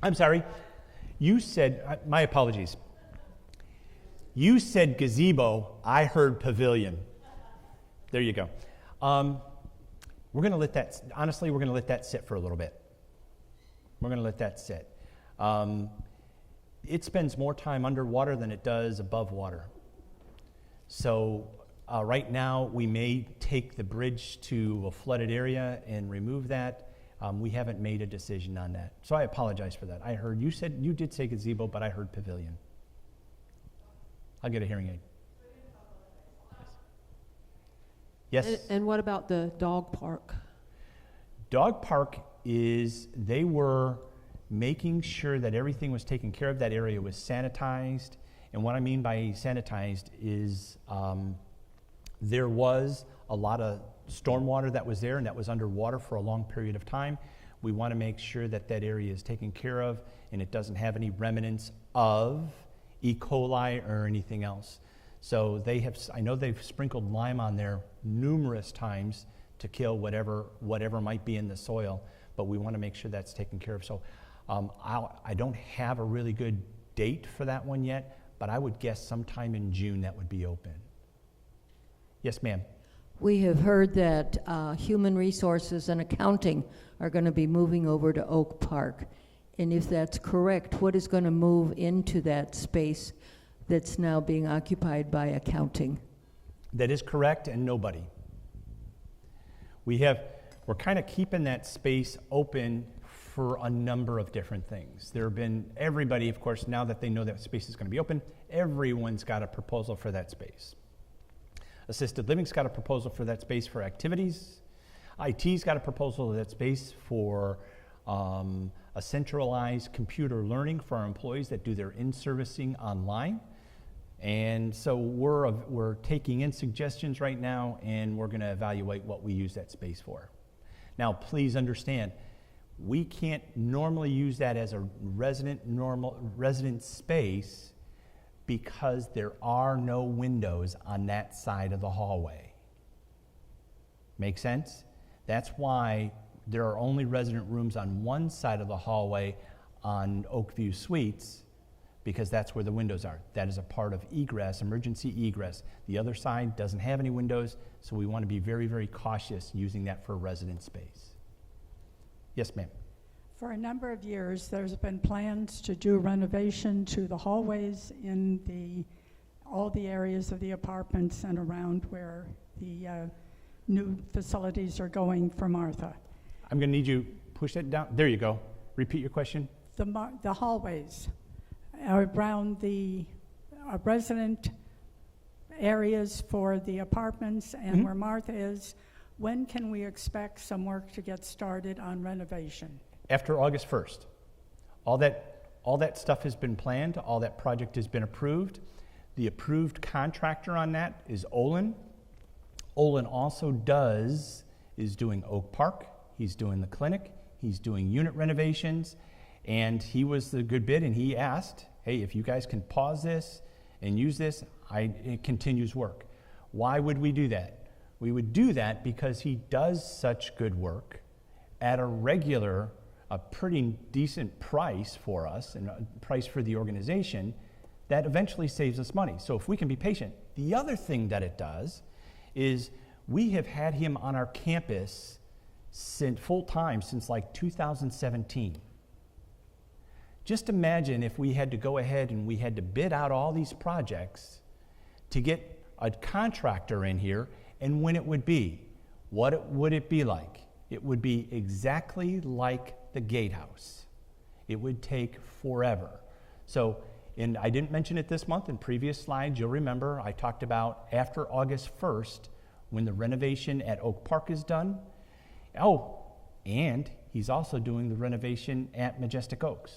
I'm sorry. You said, my apologies. You said gazebo, I heard pavilion. There you go. We're going to let that sit for a little bit. We're going to let that sit. It spends more time underwater than it does above water. So right now, we may take the bridge to a flooded area and remove that. We haven't made a decision on that. So I apologize for that. I heard you did say gazebo, but I heard pavilion. I'll get a hearing aid. Yes. And what about the dog park? Dog Park they were making sure that everything was taken care of, that area was sanitized. And what I mean by sanitized is there was a lot of stormwater that was there and that was underwater for a long period of time. We want to make sure that that area is taken care of and it doesn't have any remnants of E. coli or anything else. So I know they've sprinkled lime on there numerous times to kill whatever might be in the soil, but we want to make sure that's taken care of. So I don't have a really good date for that one yet, but I would guess sometime in June that would be open. Yes, ma'am. We have heard that human resources and accounting are going to be moving over to Oak Park. And if that's correct, what is going to move into that space that's now being occupied by accounting? That is correct, and nobody. We're kind of keeping that space open for a number of different things. Everybody, of course, now that they know that space is going to be open, everyone's got a proposal for that space. Assisted Living's got a proposal for that space for activities. IT's got a proposal for that space for a centralized computer learning for our employees that do their in-servicing online. And so we're taking in suggestions right now, and we're going to evaluate what we use that space for. Now, please understand, we can't normally use that as a resident space because there are no windows on that side of the hallway. Make sense? That's why there are only resident rooms on one side of the hallway on Oakview Suites, because that's where the windows are. That is a part of egress, emergency egress. The other side doesn't have any windows, so we want to be very, very cautious using that for resident space. Yes, ma'am. For a number of years, there's been plans to do renovation to the hallways in all the areas of the apartments and around where the new facilities are going for Martha. I'm going to need you to push that down. There you go. Repeat your question. The hallways around the resident areas for the apartments and where Martha is, when can we expect some work to get started on renovation? After August 1st. All that stuff has been planned. All that project has been approved. The approved contractor on that is Olin. Olin also is doing Oak Park. He's doing the clinic. He's doing unit renovations. And he was the good bid, and he asked, hey, if you guys can pause this and use this, it continues work. Why would we do that? We would do that because he does such good work at a pretty decent price for us and a price for the organization that eventually saves us money. So if we can be patient. The other thing that it does is we have had him on our campus full time since like 2017. Just imagine if we had to go ahead and we had to bid out all these projects to get a contractor in here, and when it would be. What would it be like? It would be exactly like the Gatehouse. It would take forever. So, and I didn't mention it this month. In previous slides, you'll remember I talked about after August 1st, when the renovation at Oak Park is done. Oh, and he's also doing the renovation at Majestic Oaks.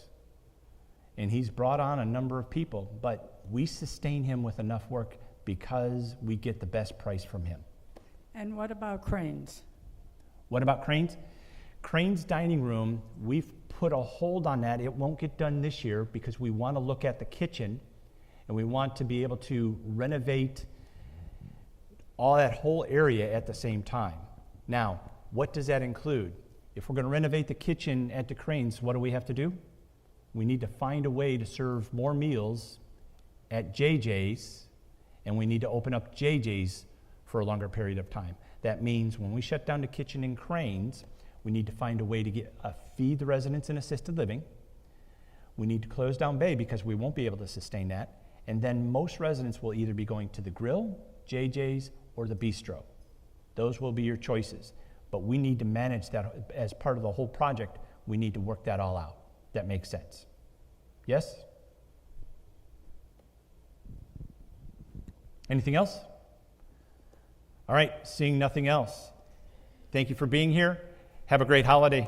And he's brought on a number of people, but we sustain him with enough work because we get the best price from him. And what about Cranes? What about Cranes? Cranes Dining Room, we've put a hold on that. It won't get done this year because we want to look at the kitchen and we want to be able to renovate all that whole area at the same time. Now, what does that include? If we're going to renovate the kitchen at the Cranes, what do we have to do? We need to find a way to serve more meals at JJ's, and we need to open up JJ's for a longer period of time. That means when we shut down the kitchen in Cranes, we need to find a way to feed the residents in assisted living. We need to close down Bay because we won't be able to sustain that. And then most residents will either be going to the Grill, JJ's, or the Bistro. Those will be your choices. But we need to manage that as part of the whole project. We need to work that all out. That makes sense. Yes? Anything else? All right, seeing nothing else. Thank you for being here. Have a great holiday.